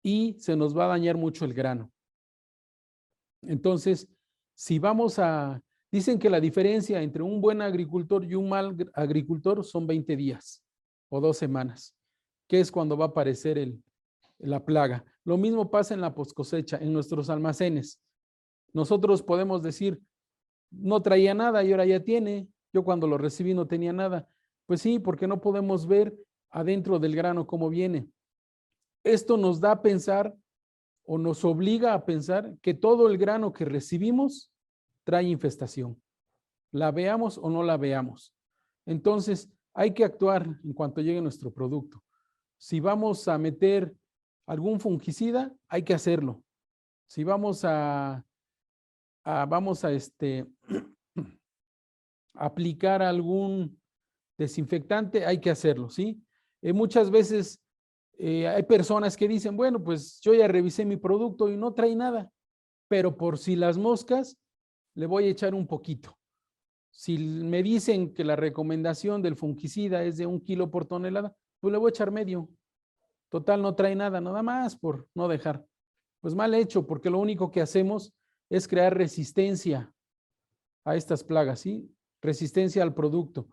y se nos va a dañar mucho el grano. Entonces, si dicen que la diferencia entre un buen agricultor y un mal agricultor son 20 días o 2 semanas, que es cuando va a aparecer la plaga. Lo mismo pasa en la poscosecha, en nuestros almacenes. Nosotros podemos decir, no traía nada y ahora ya tiene. Yo cuando lo recibí no tenía nada. Pues sí, porque no podemos ver adentro del grano cómo viene. Esto nos da a pensar o nos obliga a pensar que todo el grano que recibimos trae infestación. La veamos o no la veamos. Entonces, hay que actuar en cuanto llegue nuestro producto. Si vamos a meter algún fungicida, hay que hacerlo. Si vamos a aplicar algún desinfectante, hay que hacerlo, ¿sí? Muchas veces hay personas que dicen, bueno, pues yo ya revisé mi producto y no trae nada, pero por si las moscas, le voy a echar un poquito. Si me dicen que la recomendación del fungicida es de 1 kilo por tonelada, pues le voy a echar medio. Total, no trae nada, nada más por no dejar. Pues mal hecho, porque lo único que hacemos es crear resistencia a estas plagas, ¿sí? Resistencia al producto.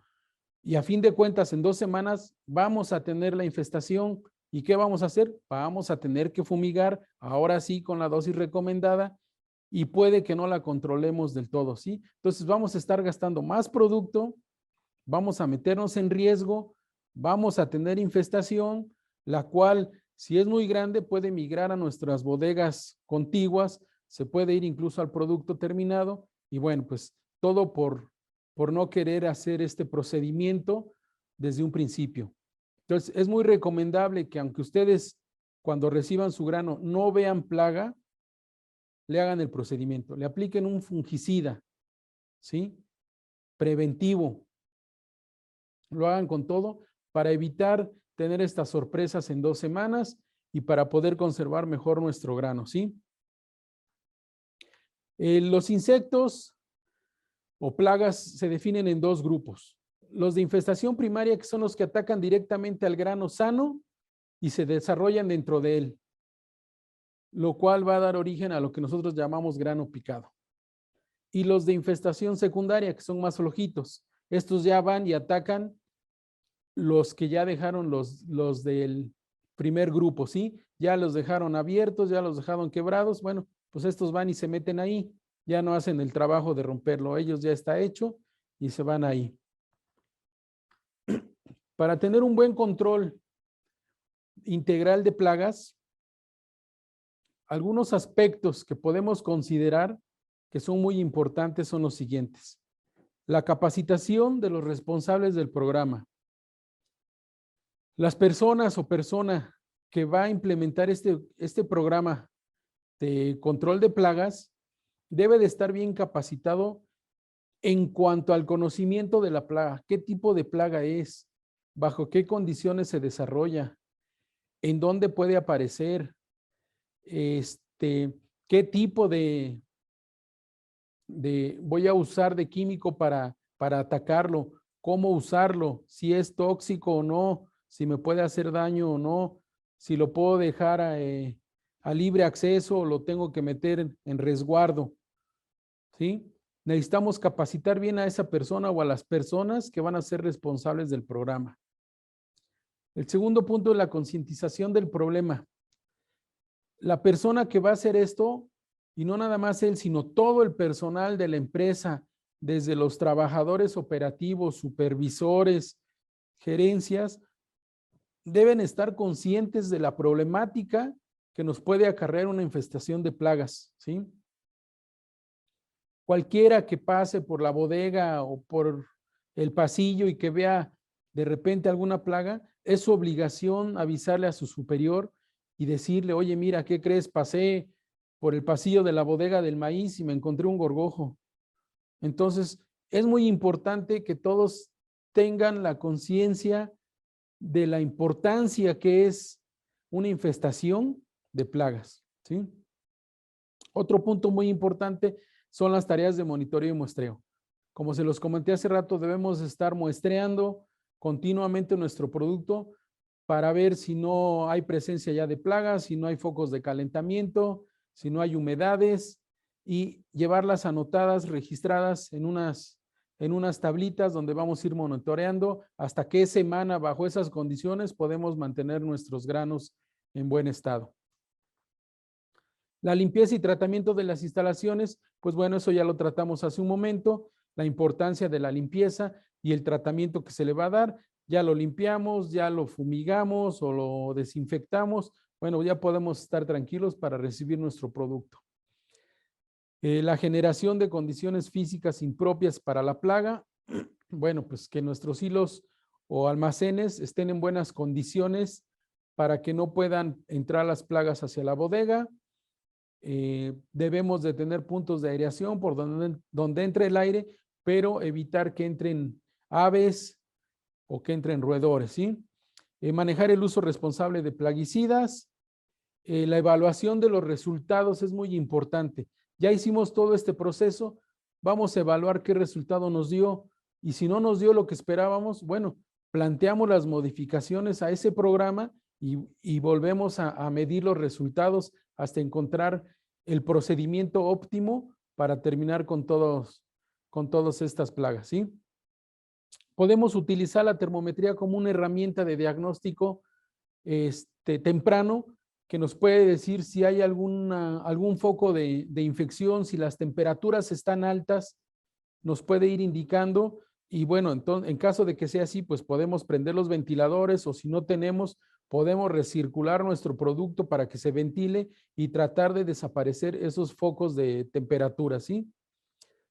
Y a fin de cuentas, en 2 semanas vamos a tener la infestación. ¿Y qué vamos a hacer? Vamos a tener que fumigar, ahora sí, con la dosis recomendada, y puede que no la controlemos del todo, ¿sí? Entonces vamos a estar gastando más producto, vamos a meternos en riesgo, vamos a tener infestación, la cual, si es muy grande, puede migrar a nuestras bodegas contiguas, se puede ir incluso al producto terminado, y bueno, pues todo por no querer hacer este procedimiento desde un principio. Entonces, es muy recomendable que aunque ustedes cuando reciban su grano no vean plaga, le hagan el procedimiento, le apliquen un fungicida, ¿sí? Preventivo. Lo hagan con todo para evitar tener estas sorpresas en 2 semanas y para poder conservar mejor nuestro grano, ¿sí? Los insectos o plagas se definen en 2 grupos. Los de infestación primaria, que son los que atacan directamente al grano sano y se desarrollan dentro de él, lo cual va a dar origen a lo que nosotros llamamos grano picado. Y los de infestación secundaria, que son más flojitos, estos ya van y atacan los que ya dejaron los del primer grupo, ¿sí? Ya los dejaron abiertos, ya los dejaron quebrados, bueno, pues estos van y se meten ahí, ya no hacen el trabajo de romperlo, ellos ya está hecho y se van ahí. Para tener un buen control integral de plagas, algunos aspectos que podemos considerar que son muy importantes son los siguientes. La capacitación de los responsables del programa. Las personas o persona que va a implementar este programa de control de plagas debe de estar bien capacitado en cuanto al conocimiento de la plaga. ¿Qué tipo de plaga es? ¿Bajo qué condiciones se desarrolla? ¿En dónde puede aparecer? ¿Qué tipo de voy a usar de químico para atacarlo? ¿Cómo usarlo? Si es tóxico o no, si me puede hacer daño o no, si lo puedo dejar a libre acceso o lo tengo que meter en resguardo, ¿sí? Necesitamos capacitar bien a esa persona o a las personas que van a ser responsables del programa. El segundo punto es la concientización del problema. La persona que va a hacer esto, y no nada más él, sino todo el personal de la empresa, desde los trabajadores operativos, supervisores, gerencias, deben estar conscientes de la problemática que nos puede acarrear una infestación de plagas, ¿sí? Cualquiera que pase por la bodega o por el pasillo y que vea de repente alguna plaga, es su obligación avisarle a su superior y decirle, oye, mira, ¿qué crees? Pasé por el pasillo de la bodega del maíz y me encontré un gorgojo. Entonces, es muy importante que todos tengan la conciencia de la importancia que es una infestación de plagas, ¿sí? Otro punto muy importante son las tareas de monitoreo y muestreo. Como se los comenté hace rato, debemos estar muestreando continuamente nuestro producto para ver si no hay presencia ya de plagas, si no hay focos de calentamiento, si no hay humedades y llevarlas anotadas, registradas en unas tablitas donde vamos a ir monitoreando hasta qué semana bajo esas condiciones podemos mantener nuestros granos en buen estado. La limpieza y tratamiento de las instalaciones, pues bueno, eso ya lo tratamos hace un momento, la importancia de la limpieza y el tratamiento que se le va a dar, ya lo limpiamos, ya lo fumigamos o lo desinfectamos, bueno, ya podemos estar tranquilos para recibir nuestro producto. La generación de condiciones físicas impropias para la plaga, bueno, pues que nuestros hilos o almacenes estén en buenas condiciones para que no puedan entrar las plagas hacia la bodega. Debemos de tener puntos de aireación por donde entre el aire, pero evitar que entren aves o que entren roedores, ¿sí? Manejar el uso responsable de plaguicidas. La evaluación de los resultados es muy importante. Ya hicimos todo este proceso, vamos a evaluar qué resultado nos dio y si no nos dio lo que esperábamos, bueno, planteamos las modificaciones a ese programa y volvemos a medir los resultados hasta encontrar el procedimiento óptimo para terminar con todas estas plagas, ¿sí? Podemos utilizar la termometría como una herramienta de diagnóstico temprano que nos puede decir si hay algún foco de infección, si las temperaturas están altas, nos puede ir indicando y bueno, entonces, en caso de que sea así, pues podemos prender los ventiladores o si no tenemos, podemos recircular nuestro producto para que se ventile y tratar de desaparecer esos focos de temperatura, ¿sí?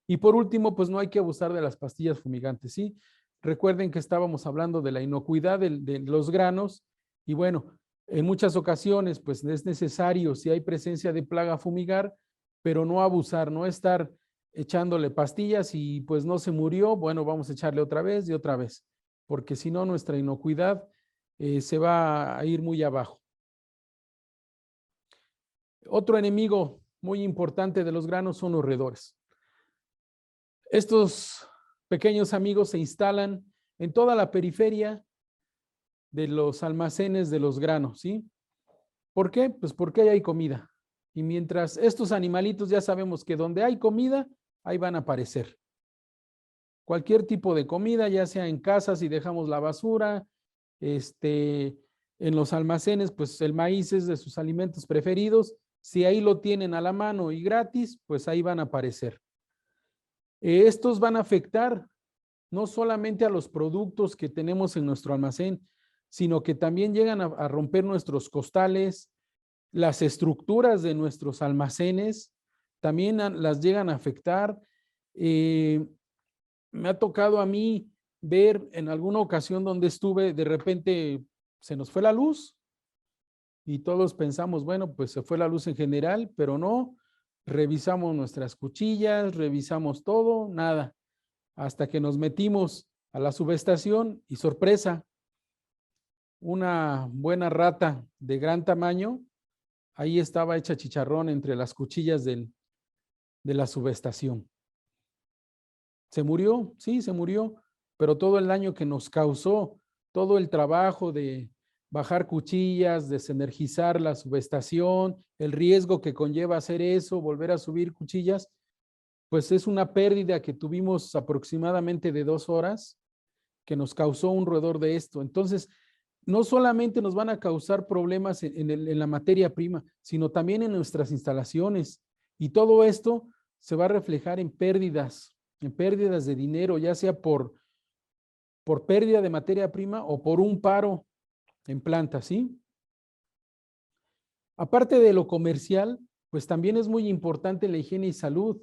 Y por último, pues no hay que abusar de las pastillas fumigantes, ¿sí? Recuerden que estábamos hablando de la inocuidad de los granos y bueno, en muchas ocasiones pues es necesario, si hay presencia de plaga, fumigar, pero no abusar, no estar echándole pastillas y pues no se murió, bueno, vamos a echarle otra vez y otra vez, porque si no nuestra inocuidad se va a ir muy abajo. Otro enemigo muy importante de los granos son los roedores. Estos pequeños amigos se instalan en toda la periferia de los almacenes de los granos, ¿sí? ¿Por qué? Pues porque ahí hay comida. Y mientras estos animalitos ya sabemos que donde hay comida, ahí van a aparecer. Cualquier tipo de comida, ya sea en casa si dejamos la basura, en los almacenes, pues el maíz es de sus alimentos preferidos. Si ahí lo tienen a la mano y gratis, pues ahí van a aparecer. Estos van a afectar no solamente a los productos que tenemos en nuestro almacén, sino que también llegan a romper nuestros costales, las estructuras de nuestros almacenes, también las llegan a afectar. Me ha tocado a mí ver en alguna ocasión donde estuve, de repente se nos fue la luz y todos pensamos, bueno, pues se fue la luz en general, pero no, revisamos nuestras cuchillas, revisamos todo, nada, hasta que nos metimos a la subestación y sorpresa, una buena rata de gran tamaño, ahí estaba hecha chicharrón entre las cuchillas de la subestación. ¿Se murió? Sí, se murió, pero todo el daño que nos causó, todo el trabajo de bajar cuchillas, desenergizar la subestación, el riesgo que conlleva hacer eso, volver a subir cuchillas, pues es una pérdida que tuvimos aproximadamente de 2 horas que nos causó un roedor de esto. Entonces, no solamente nos van a causar problemas en la materia prima, sino también en nuestras instalaciones. Y todo esto se va a reflejar en pérdidas de dinero, ya sea por pérdida de materia prima o por un paro en planta, ¿sí? Aparte de lo comercial, pues también es muy importante la higiene y salud,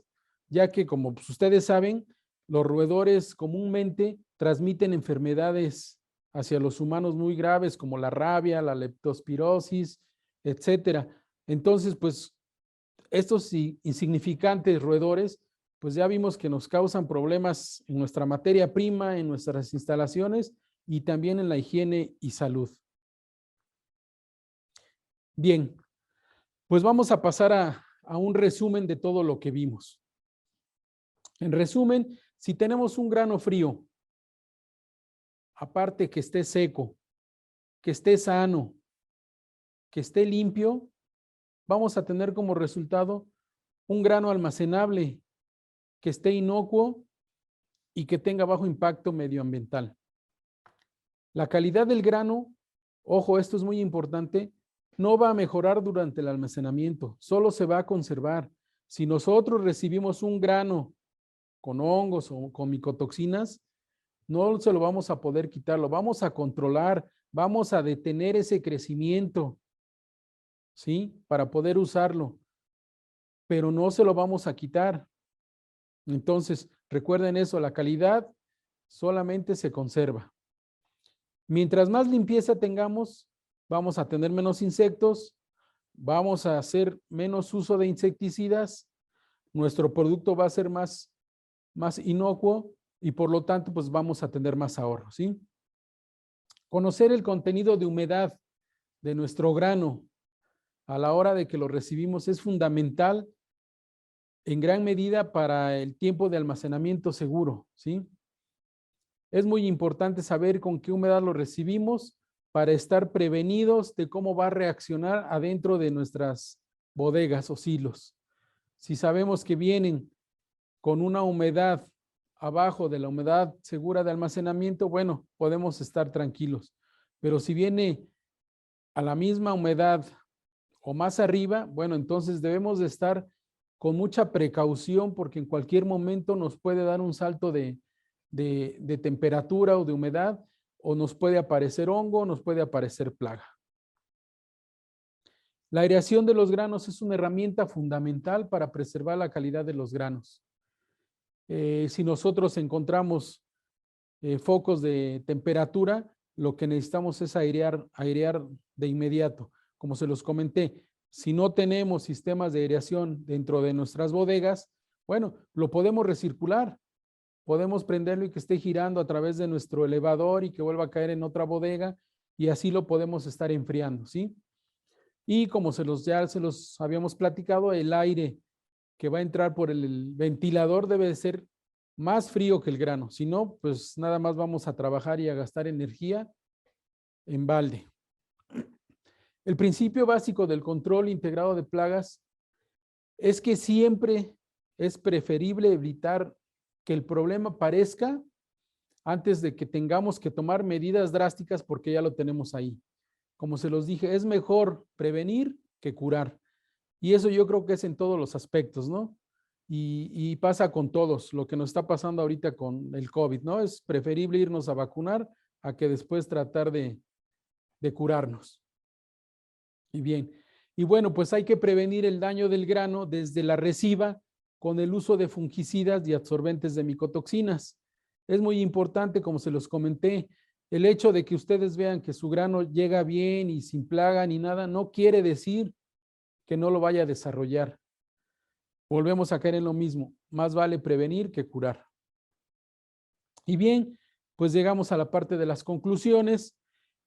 ya que como pues, ustedes saben, los roedores comúnmente transmiten enfermedades hacia los humanos muy graves como la rabia, la leptospirosis, etcétera. Entonces, pues estos insignificantes roedores, pues ya vimos que nos causan problemas en nuestra materia prima, en nuestras instalaciones y también en la higiene y salud. Bien, pues vamos a pasar a un resumen de todo lo que vimos. En resumen, si tenemos un grano frío, aparte que esté seco, que esté sano, que esté limpio, vamos a tener como resultado un grano almacenable, que esté inocuo y que tenga bajo impacto medioambiental. La calidad del grano, ojo, esto es muy importante, no va a mejorar durante el almacenamiento, solo se va a conservar. Si nosotros recibimos un grano con hongos o con micotoxinas, no se lo vamos a poder quitar, lo vamos a controlar, vamos a detener ese crecimiento, ¿sí? Para poder usarlo, pero no se lo vamos a quitar. Entonces, recuerden eso, la calidad solamente se conserva. Mientras más limpieza tengamos, vamos a tener menos insectos, vamos a hacer menos uso de insecticidas, nuestro producto va a ser más inocuo y por lo tanto pues vamos a tener más ahorro, ¿sí? Conocer el contenido de humedad de nuestro grano a la hora de que lo recibimos es fundamental en gran medida para el tiempo de almacenamiento seguro, ¿sí? Es muy importante saber con qué humedad lo recibimos para estar prevenidos de cómo va a reaccionar adentro de nuestras bodegas o silos. Si sabemos que vienen con una humedad abajo de la humedad segura de almacenamiento, bueno, podemos estar tranquilos. Pero si viene a la misma humedad o más arriba, bueno, entonces debemos de estar con mucha precaución porque en cualquier momento nos puede dar un salto de temperatura o de humedad, o nos puede aparecer hongo, nos puede aparecer plaga. La aireación de los granos es una herramienta fundamental para preservar la calidad de los granos. Si nosotros encontramos focos de temperatura, lo que necesitamos es airear de inmediato. Como se los comenté, si no tenemos sistemas de aireación dentro de nuestras bodegas, bueno, lo podemos recircular. Podemos prenderlo y que esté girando a través de nuestro elevador y que vuelva a caer en otra bodega y así lo podemos estar enfriando, ¿sí? Y como ya se los habíamos platicado, el aire que va a entrar por el ventilador debe de ser más frío que el grano. Si no, pues nada más vamos a trabajar y a gastar energía en balde. El principio básico del control integrado de plagas es que siempre es preferible evitar que el problema aparezca antes de que tengamos que tomar medidas drásticas porque ya lo tenemos ahí. Como se los dije, es mejor prevenir que curar. Y eso yo creo que es en todos los aspectos, ¿no? Y pasa con todos, lo que nos está pasando ahorita con el COVID, ¿no? Es preferible irnos a vacunar a que después tratar de curarnos. Y bien, y bueno, pues hay que prevenir el daño del grano desde la resiva con el uso de fungicidas y absorbentes de micotoxinas. Es muy importante, como se los comenté, el hecho de que ustedes vean que su grano llega bien y sin plaga ni nada, no quiere decir que no lo vaya a desarrollar. Volvemos a caer en lo mismo, más vale prevenir que curar. Y bien, pues llegamos a la parte de las conclusiones.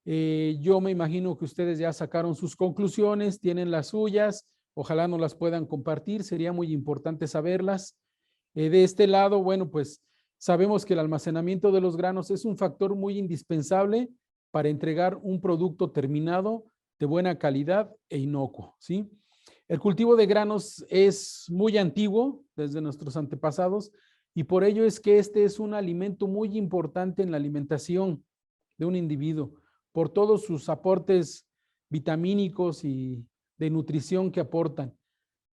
Yo me imagino que ustedes ya sacaron sus conclusiones, tienen las suyas, ojalá nos las puedan compartir, sería muy importante saberlas. De este lado, bueno, pues sabemos que el almacenamiento de los granos es un factor muy indispensable para entregar un producto terminado de buena calidad e inocuo, ¿sí? El cultivo de granos es muy antiguo desde nuestros antepasados y por ello es que este es un alimento muy importante en la alimentación de un individuo por todos sus aportes vitamínicos y de nutrición que aportan.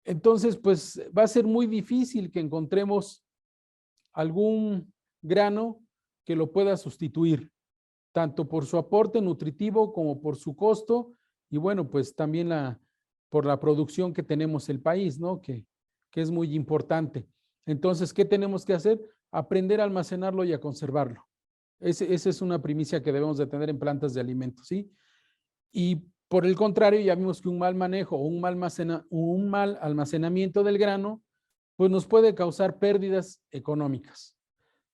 Entonces, pues va a ser muy difícil que encontremos algún grano que lo pueda sustituir, tanto por su aporte nutritivo como por su costo y bueno, pues también por la producción que tenemos el país, ¿no? Que es muy importante. Entonces, ¿qué tenemos que hacer? Aprender a almacenarlo y a conservarlo. Esa es una primicia que debemos de tener en plantas de alimentos, ¿sí? Y por el contrario, ya vimos que un mal manejo o un mal almacenamiento del grano, pues nos puede causar pérdidas económicas.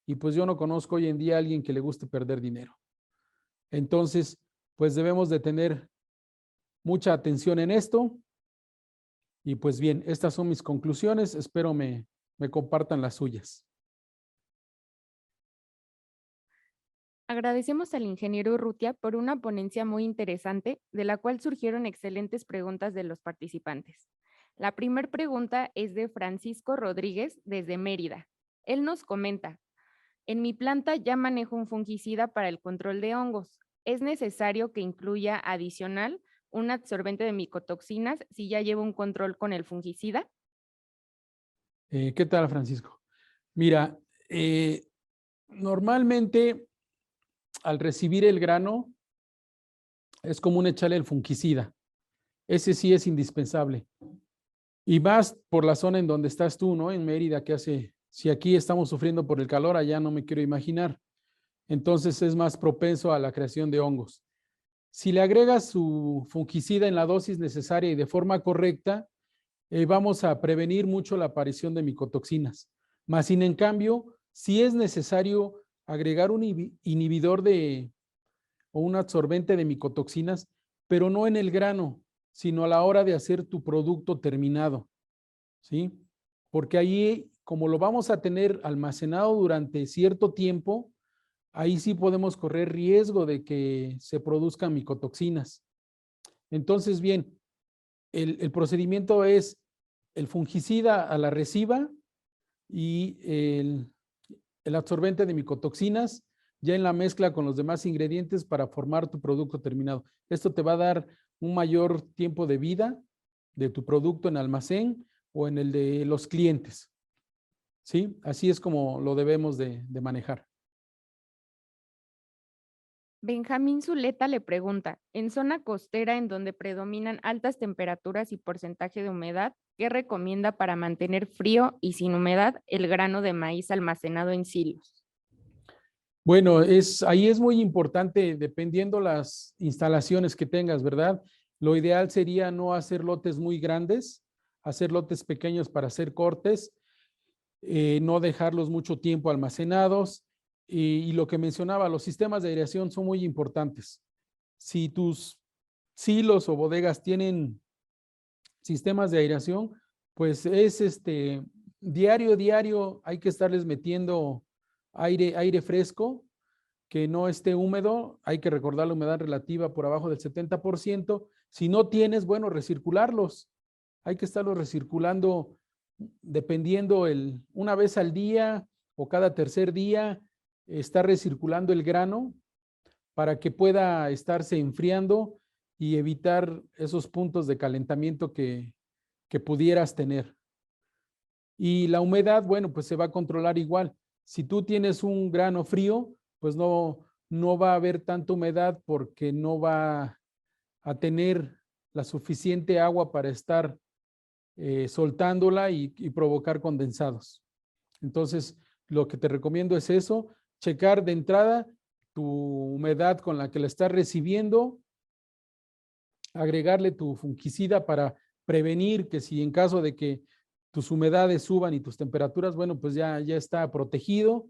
Y pues yo no conozco hoy en día a alguien que le guste perder dinero. Entonces, pues debemos de tener mucha atención en esto. Y pues bien, estas son mis conclusiones. Espero me compartan las suyas. Agradecemos al ingeniero Urrutia por una ponencia muy interesante, de la cual surgieron excelentes preguntas de los participantes. La primera pregunta es de Francisco Rodríguez desde Mérida. Él nos comenta, en mi planta ya manejo un fungicida para el control de hongos. ¿Es necesario que incluya adicional un absorbente de micotoxinas si ya llevo un control con el fungicida? ¿Qué tal, Francisco? Mira, normalmente al recibir el grano es común echarle el fungicida. Ese sí es indispensable. Y más por la zona en donde estás tú, ¿no? En Mérida, que si aquí estamos sufriendo por el calor, allá no me quiero imaginar. Entonces es más propenso a la creación de hongos. Si le agregas su fungicida en la dosis necesaria y de forma correcta, vamos a prevenir mucho la aparición de micotoxinas. Más sin en cambio, si es necesario agregar un inhibidor o un absorbente de micotoxinas, pero no en el grano, sino a la hora de hacer tu producto terminado, ¿sí? Porque ahí, como lo vamos a tener almacenado durante cierto tiempo, ahí sí podemos correr riesgo de que se produzcan micotoxinas. Entonces, bien, el procedimiento es el fungicida a la resiva y el absorbente de micotoxinas ya en la mezcla con los demás ingredientes para formar tu producto terminado. Esto te va a dar un mayor tiempo de vida de tu producto en almacén o en el de los clientes. ¿Sí? Así es como lo debemos de manejar. Benjamín Zuleta le pregunta, en zona costera en donde predominan altas temperaturas y porcentaje de humedad, ¿qué recomienda para mantener frío y sin humedad el grano de maíz almacenado en silos? Bueno, ahí es muy importante, dependiendo las instalaciones que tengas, ¿verdad? Lo ideal sería no hacer lotes muy grandes, hacer lotes pequeños para hacer cortes, no dejarlos mucho tiempo almacenados. Y lo que mencionaba, los sistemas de aireación son muy importantes. Si tus silos o bodegas tienen sistemas de aireación, pues es diario hay que estarles metiendo aire fresco, que no esté húmedo. Hay que recordar la humedad relativa por abajo del 70%. Si no tienes, bueno, recircularlos. Hay que estarlos recirculando dependiendo una vez al día o cada tercer día, estar recirculando el grano para que pueda estarse enfriando y evitar esos puntos de calentamiento que pudieras tener. Y la humedad, bueno, pues se va a controlar igual. Si tú tienes un grano frío, pues no va a haber tanta humedad porque no va a tener la suficiente agua para estar soltándola y provocar condensados. Entonces, lo que te recomiendo es eso, checar de entrada tu humedad con la que la estás recibiendo, agregarle tu fungicida para prevenir que si en caso de que tus humedades suban y tus temperaturas, bueno, pues ya está protegido.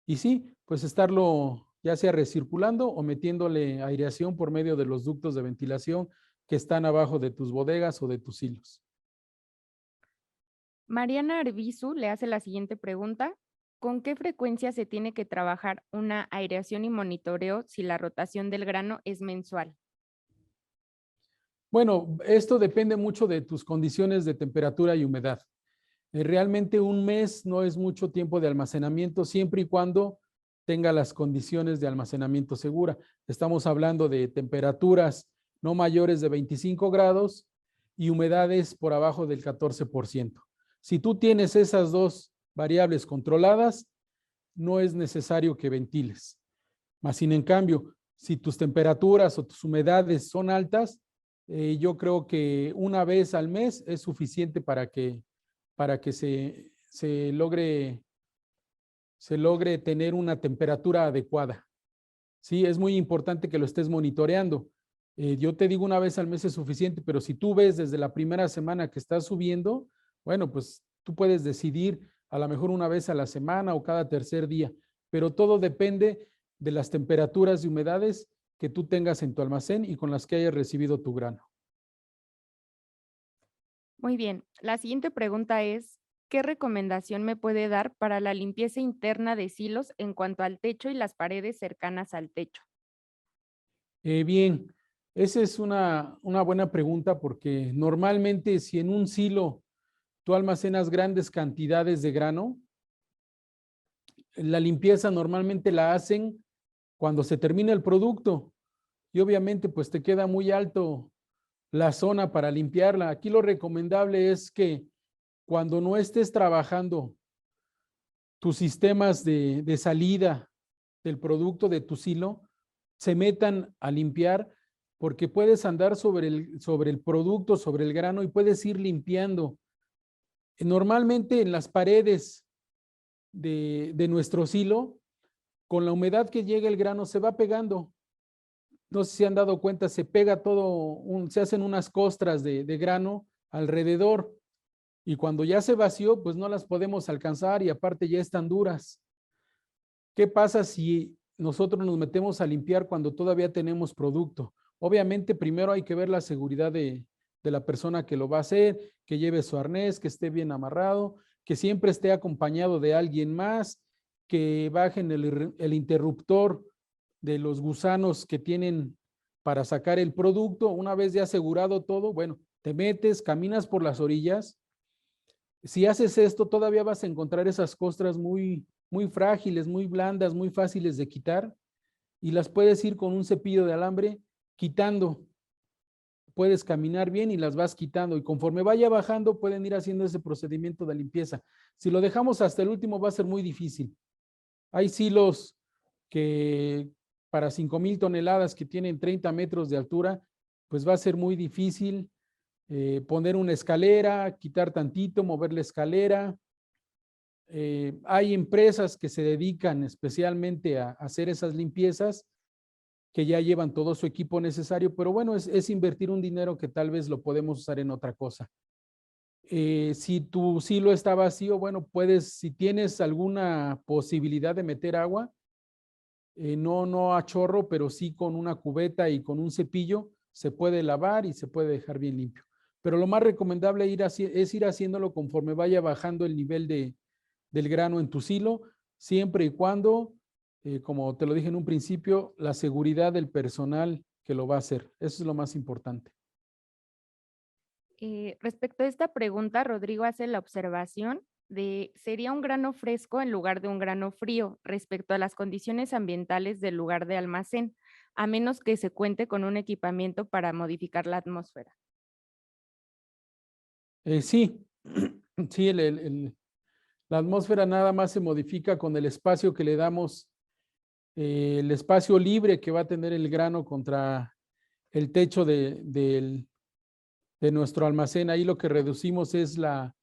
Y sí, pues estarlo ya sea recirculando o metiéndole aireación por medio de los ductos de ventilación que están abajo de tus bodegas o de tus silos. Mariana Arbizu le hace la siguiente pregunta. ¿Con qué frecuencia se tiene que trabajar una aireación y monitoreo si la rotación del grano es mensual? Bueno, esto depende mucho de tus condiciones de temperatura y humedad. Realmente un mes no es mucho tiempo de almacenamiento siempre y cuando tenga las condiciones de almacenamiento segura. Estamos hablando de temperaturas no mayores de 25 grados y humedades por abajo del 14%. Si tú tienes esas dos variables controladas, no es necesario que ventiles. Más sin en cambio, si tus temperaturas o tus humedades son altas, yo creo que una vez al mes es suficiente para que se logre tener una temperatura adecuada. Sí, es muy importante que lo estés monitoreando. Yo te digo una vez al mes es suficiente, pero si tú ves desde la primera semana que estás subiendo, bueno, pues tú puedes decidir a lo mejor una vez a la semana o cada tercer día, pero todo depende de las temperaturas y humedades que tú tengas en tu almacén y con las que hayas recibido tu grano. Muy bien. La siguiente pregunta es, ¿qué recomendación me puede dar para la limpieza interna de silos en cuanto al techo y las paredes cercanas al techo? Bien, esa es una buena pregunta porque normalmente si en un silo tú almacenas grandes cantidades de grano, la limpieza normalmente la hacen cuando se termina el producto y obviamente pues te queda muy alto la zona para limpiarla. Aquí lo recomendable es que cuando no estés trabajando tus sistemas de salida del producto de tu silo, se metan a limpiar porque puedes andar sobre el producto, sobre el grano y puedes ir limpiando. Normalmente en las paredes de nuestro silo, con la humedad que llega el grano se va pegando. No sé si han dado cuenta, se pega todo, se hacen unas costras de grano alrededor y cuando ya se vació, pues no las podemos alcanzar y aparte ya están duras. ¿Qué pasa si nosotros nos metemos a limpiar cuando todavía tenemos producto? Obviamente primero hay que ver la seguridad de la persona que lo va a hacer, que lleve su arnés, que esté bien amarrado, que siempre esté acompañado de alguien más, que bajen el interruptor de los gusanos que tienen para sacar el producto. Una vez ya asegurado todo, bueno, te metes, caminas por las orillas. Si haces esto, todavía vas a encontrar esas costras muy frágiles, muy blandas, muy fáciles de quitar y las puedes ir con un cepillo de alambre quitando. Puedes caminar bien y las vas quitando y conforme vaya bajando pueden ir haciendo ese procedimiento de limpieza. Si lo dejamos hasta el último va a ser muy difícil. Hay silos que para 5,000 toneladas que tienen 30 metros de altura, pues va a ser muy difícil poner una escalera, quitar tantito, mover la escalera. Hay empresas que se dedican especialmente a hacer esas limpiezas, que ya llevan todo su equipo necesario, pero bueno, es invertir un dinero que tal vez lo podemos usar en otra cosa. Si tu silo está vacío, bueno, puedes, si tienes alguna posibilidad de meter agua, no a chorro, pero sí con una cubeta y con un cepillo, se puede lavar y se puede dejar bien limpio. Pero lo más recomendable es ir haciéndolo conforme vaya bajando el nivel del grano en tu silo, siempre y cuando, como te lo dije en un principio, la seguridad del personal que lo va a hacer. Eso es lo más importante. Respecto a esta pregunta, Rodrigo hace la observación de sería un grano fresco en lugar de un grano frío respecto a las condiciones ambientales del lugar de almacén, a menos que se cuente con un equipamiento para modificar la atmósfera. Sí, sí, la atmósfera nada más se modifica con el espacio que le damos, el espacio libre que va a tener el grano contra el techo de nuestro almacén. Ahí lo que reducimos es la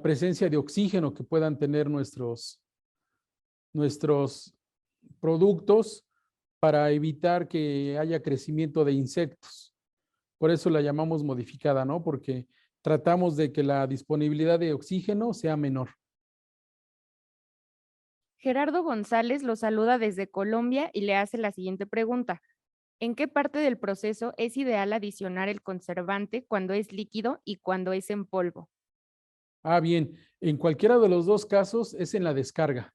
presencia de oxígeno que puedan tener nuestros productos para evitar que haya crecimiento de insectos. Por eso la llamamos modificada, ¿no? Porque tratamos de que la disponibilidad de oxígeno sea menor. Gerardo González lo saluda desde Colombia y le hace la siguiente pregunta. ¿En qué parte del proceso es ideal adicionar el conservante cuando es líquido y cuando es en polvo? Ah, bien, en cualquiera de los dos casos es en la descarga.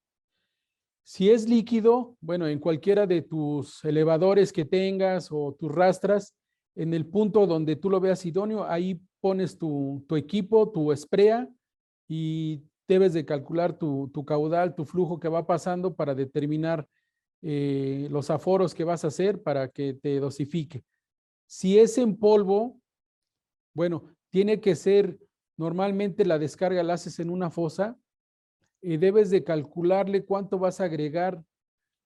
Si es líquido, bueno, en cualquiera de tus elevadores que tengas o tus rastras, en el punto donde tú lo veas idóneo, ahí pones tu equipo, tu sprea, y debes de calcular tu caudal, tu flujo que va pasando para determinar los aforos que vas a hacer para que te dosifique. Si es en polvo, bueno, tiene que ser, normalmente la descarga la haces en una fosa, y debes de calcularle cuánto vas a agregar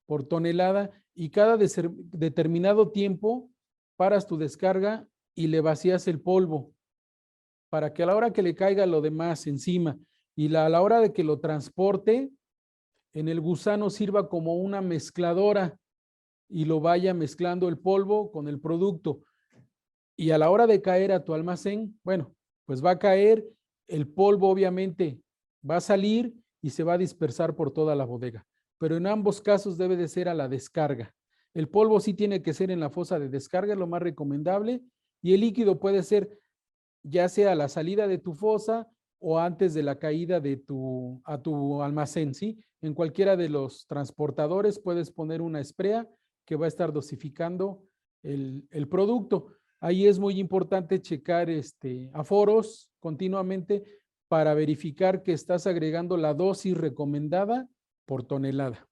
por tonelada, y cada determinado tiempo paras tu descarga y le vacías el polvo para que a la hora que le caiga lo demás encima y a la hora de que lo transporte en el gusano sirva como una mezcladora y lo vaya mezclando el polvo con el producto. Y a la hora de caer a tu almacén, bueno, pues va a caer, el polvo obviamente va a salir y se va a dispersar por toda la bodega. Pero en ambos casos debe de ser a la descarga. El polvo sí tiene que ser en la fosa de descarga, es lo más recomendable, y el líquido puede ser ya sea a la salida de tu fosa o antes de la caída a tu almacén, ¿sí? En cualquiera de los transportadores puedes poner una sprea que va a estar dosificando el producto. Ahí es muy importante checar aforos continuamente para verificar que estás agregando la dosis recomendada por tonelada.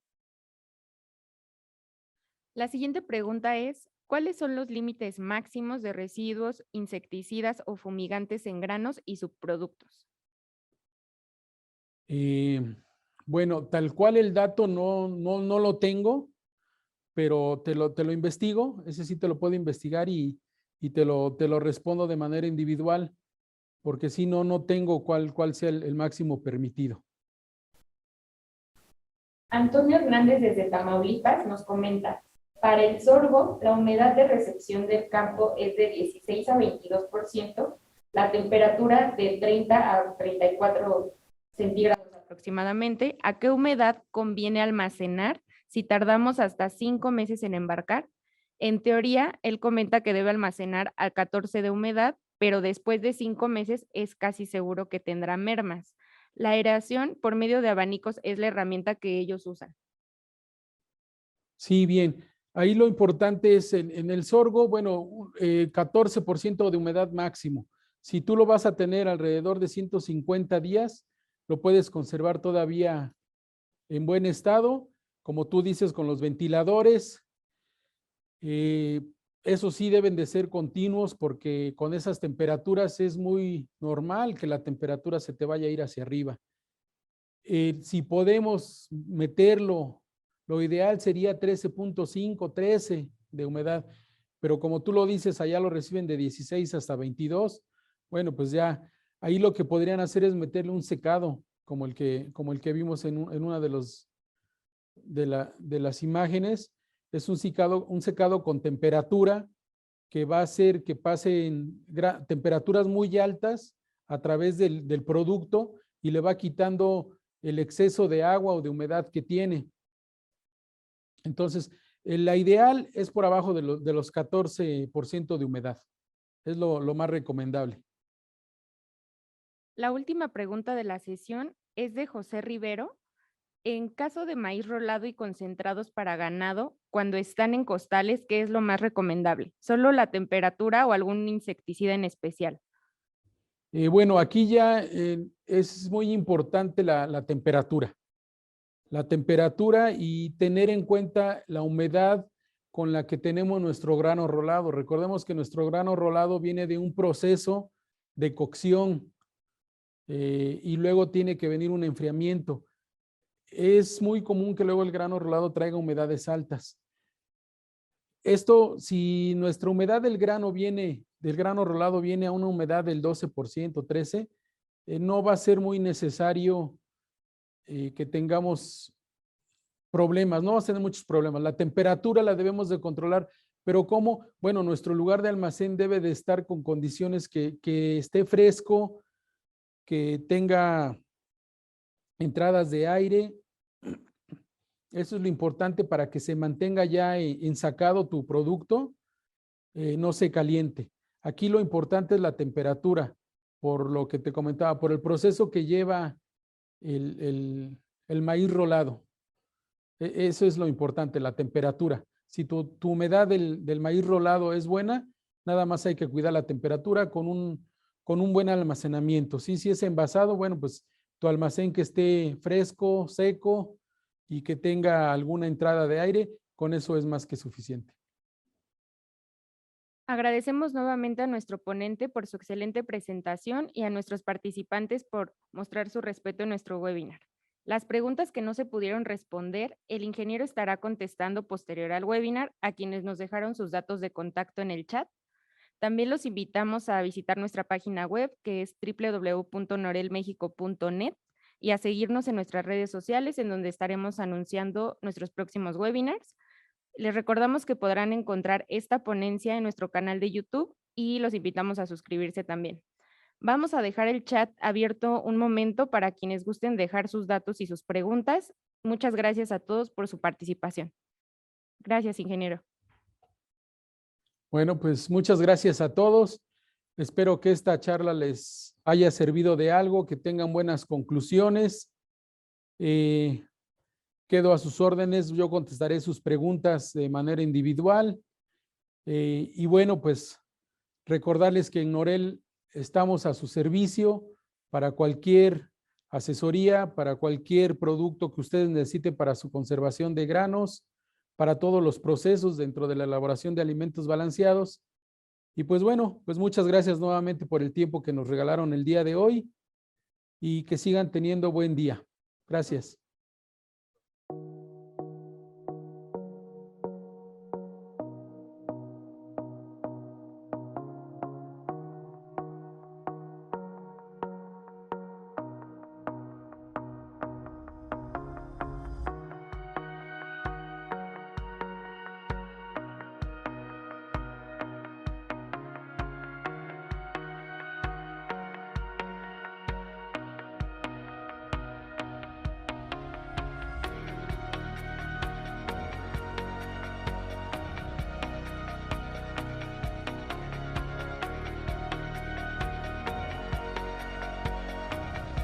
La siguiente pregunta es, ¿cuáles son los límites máximos de residuos, insecticidas o fumigantes en granos y subproductos? Bueno, tal cual el dato no lo tengo, pero te lo investigo, ese sí te lo puedo investigar y te lo respondo de manera individual, porque si no tengo cuál sea el máximo permitido. Antonio Hernández desde Tamaulipas nos comenta, para el sorgo, la humedad de recepción del campo es de 16 a 22%, la temperatura de 30 a 34 centígrados aproximadamente. ¿A qué humedad conviene almacenar si tardamos hasta 5 meses en embarcar? En teoría, él comenta que debe almacenar a 14 de humedad, pero después de 5 meses es casi seguro que tendrá mermas. La aeración por medio de abanicos es la herramienta que ellos usan. Sí, bien. Ahí lo importante es en el sorgo, bueno, 14% de humedad máximo. Si tú lo vas a tener alrededor de 150 días, lo puedes conservar todavía en buen estado, como tú dices, con los ventiladores. Eso sí deben de ser continuos porque con esas temperaturas es muy normal que la temperatura se te vaya a ir hacia arriba. Si podemos meterlo Lo ideal sería 13.5, 13 de humedad, pero como tú lo dices, allá lo reciben de 16 hasta 22. Bueno, pues ya ahí lo que podrían hacer es meterle un secado, como el que vimos en una de las imágenes. Es un secado con temperatura que va a hacer que pasen temperaturas muy altas a través del producto y le va quitando el exceso de agua o de humedad que tiene. Entonces, la ideal es por abajo de los 14% de humedad. Es lo más recomendable. La última pregunta de la sesión es de José Rivero. En caso de maíz rolado y concentrados para ganado, cuando están en costales, ¿qué es lo más recomendable? ¿Solo la temperatura o algún insecticida en especial? Bueno, aquí ya es muy importante la temperatura. La temperatura y tener en cuenta la humedad con la que tenemos nuestro grano rolado. Recordemos que nuestro grano rolado viene de un proceso de cocción y luego tiene que venir un enfriamiento. Es muy común que luego el grano rolado traiga humedades altas. Esto, si nuestra humedad del grano rolado viene a una humedad del 12%, 13%, no va a ser muy necesario que tengamos problemas, no va a tener muchos problemas. La temperatura la debemos de controlar, pero ¿cómo? Bueno, nuestro lugar de almacén debe de estar con condiciones que esté fresco, que tenga entradas de aire. Eso es lo importante para que se mantenga ya ensacado tu producto, no se caliente. Aquí lo importante es la temperatura, por lo que te comentaba, por el proceso que lleva el maíz rolado. Eso es lo importante, la temperatura. Si tu humedad del maíz rolado es buena, nada más hay que cuidar la temperatura con un buen almacenamiento. Sí, si es envasado, bueno, pues tu almacén que esté fresco, seco y que tenga alguna entrada de aire, con eso es más que suficiente. Agradecemos nuevamente a nuestro ponente por su excelente presentación y a nuestros participantes por mostrar su respeto en nuestro webinar. Las preguntas que no se pudieron responder, el ingeniero estará contestando posterior al webinar a quienes nos dejaron sus datos de contacto en el chat. También los invitamos a visitar nuestra página web, que es www.norelmexico.net, y a seguirnos en nuestras redes sociales, en donde estaremos anunciando nuestros próximos webinars. Les recordamos que podrán encontrar esta ponencia en nuestro canal de YouTube y los invitamos a suscribirse también. Vamos a dejar el chat abierto un momento para quienes gusten dejar sus datos y sus preguntas. Muchas gracias a todos por su participación. Gracias, ingeniero. Bueno, pues muchas gracias a todos. Espero que esta charla les haya servido de algo, que tengan buenas conclusiones. Quedo a sus órdenes, yo contestaré sus preguntas de manera individual. Y bueno, pues recordarles que en Norel estamos a su servicio para cualquier asesoría, para cualquier producto que ustedes necesiten para su conservación de granos, para todos los procesos dentro de la elaboración de alimentos balanceados. Y pues bueno, pues muchas gracias nuevamente por el tiempo que nos regalaron el día de hoy y que sigan teniendo buen día. Gracias.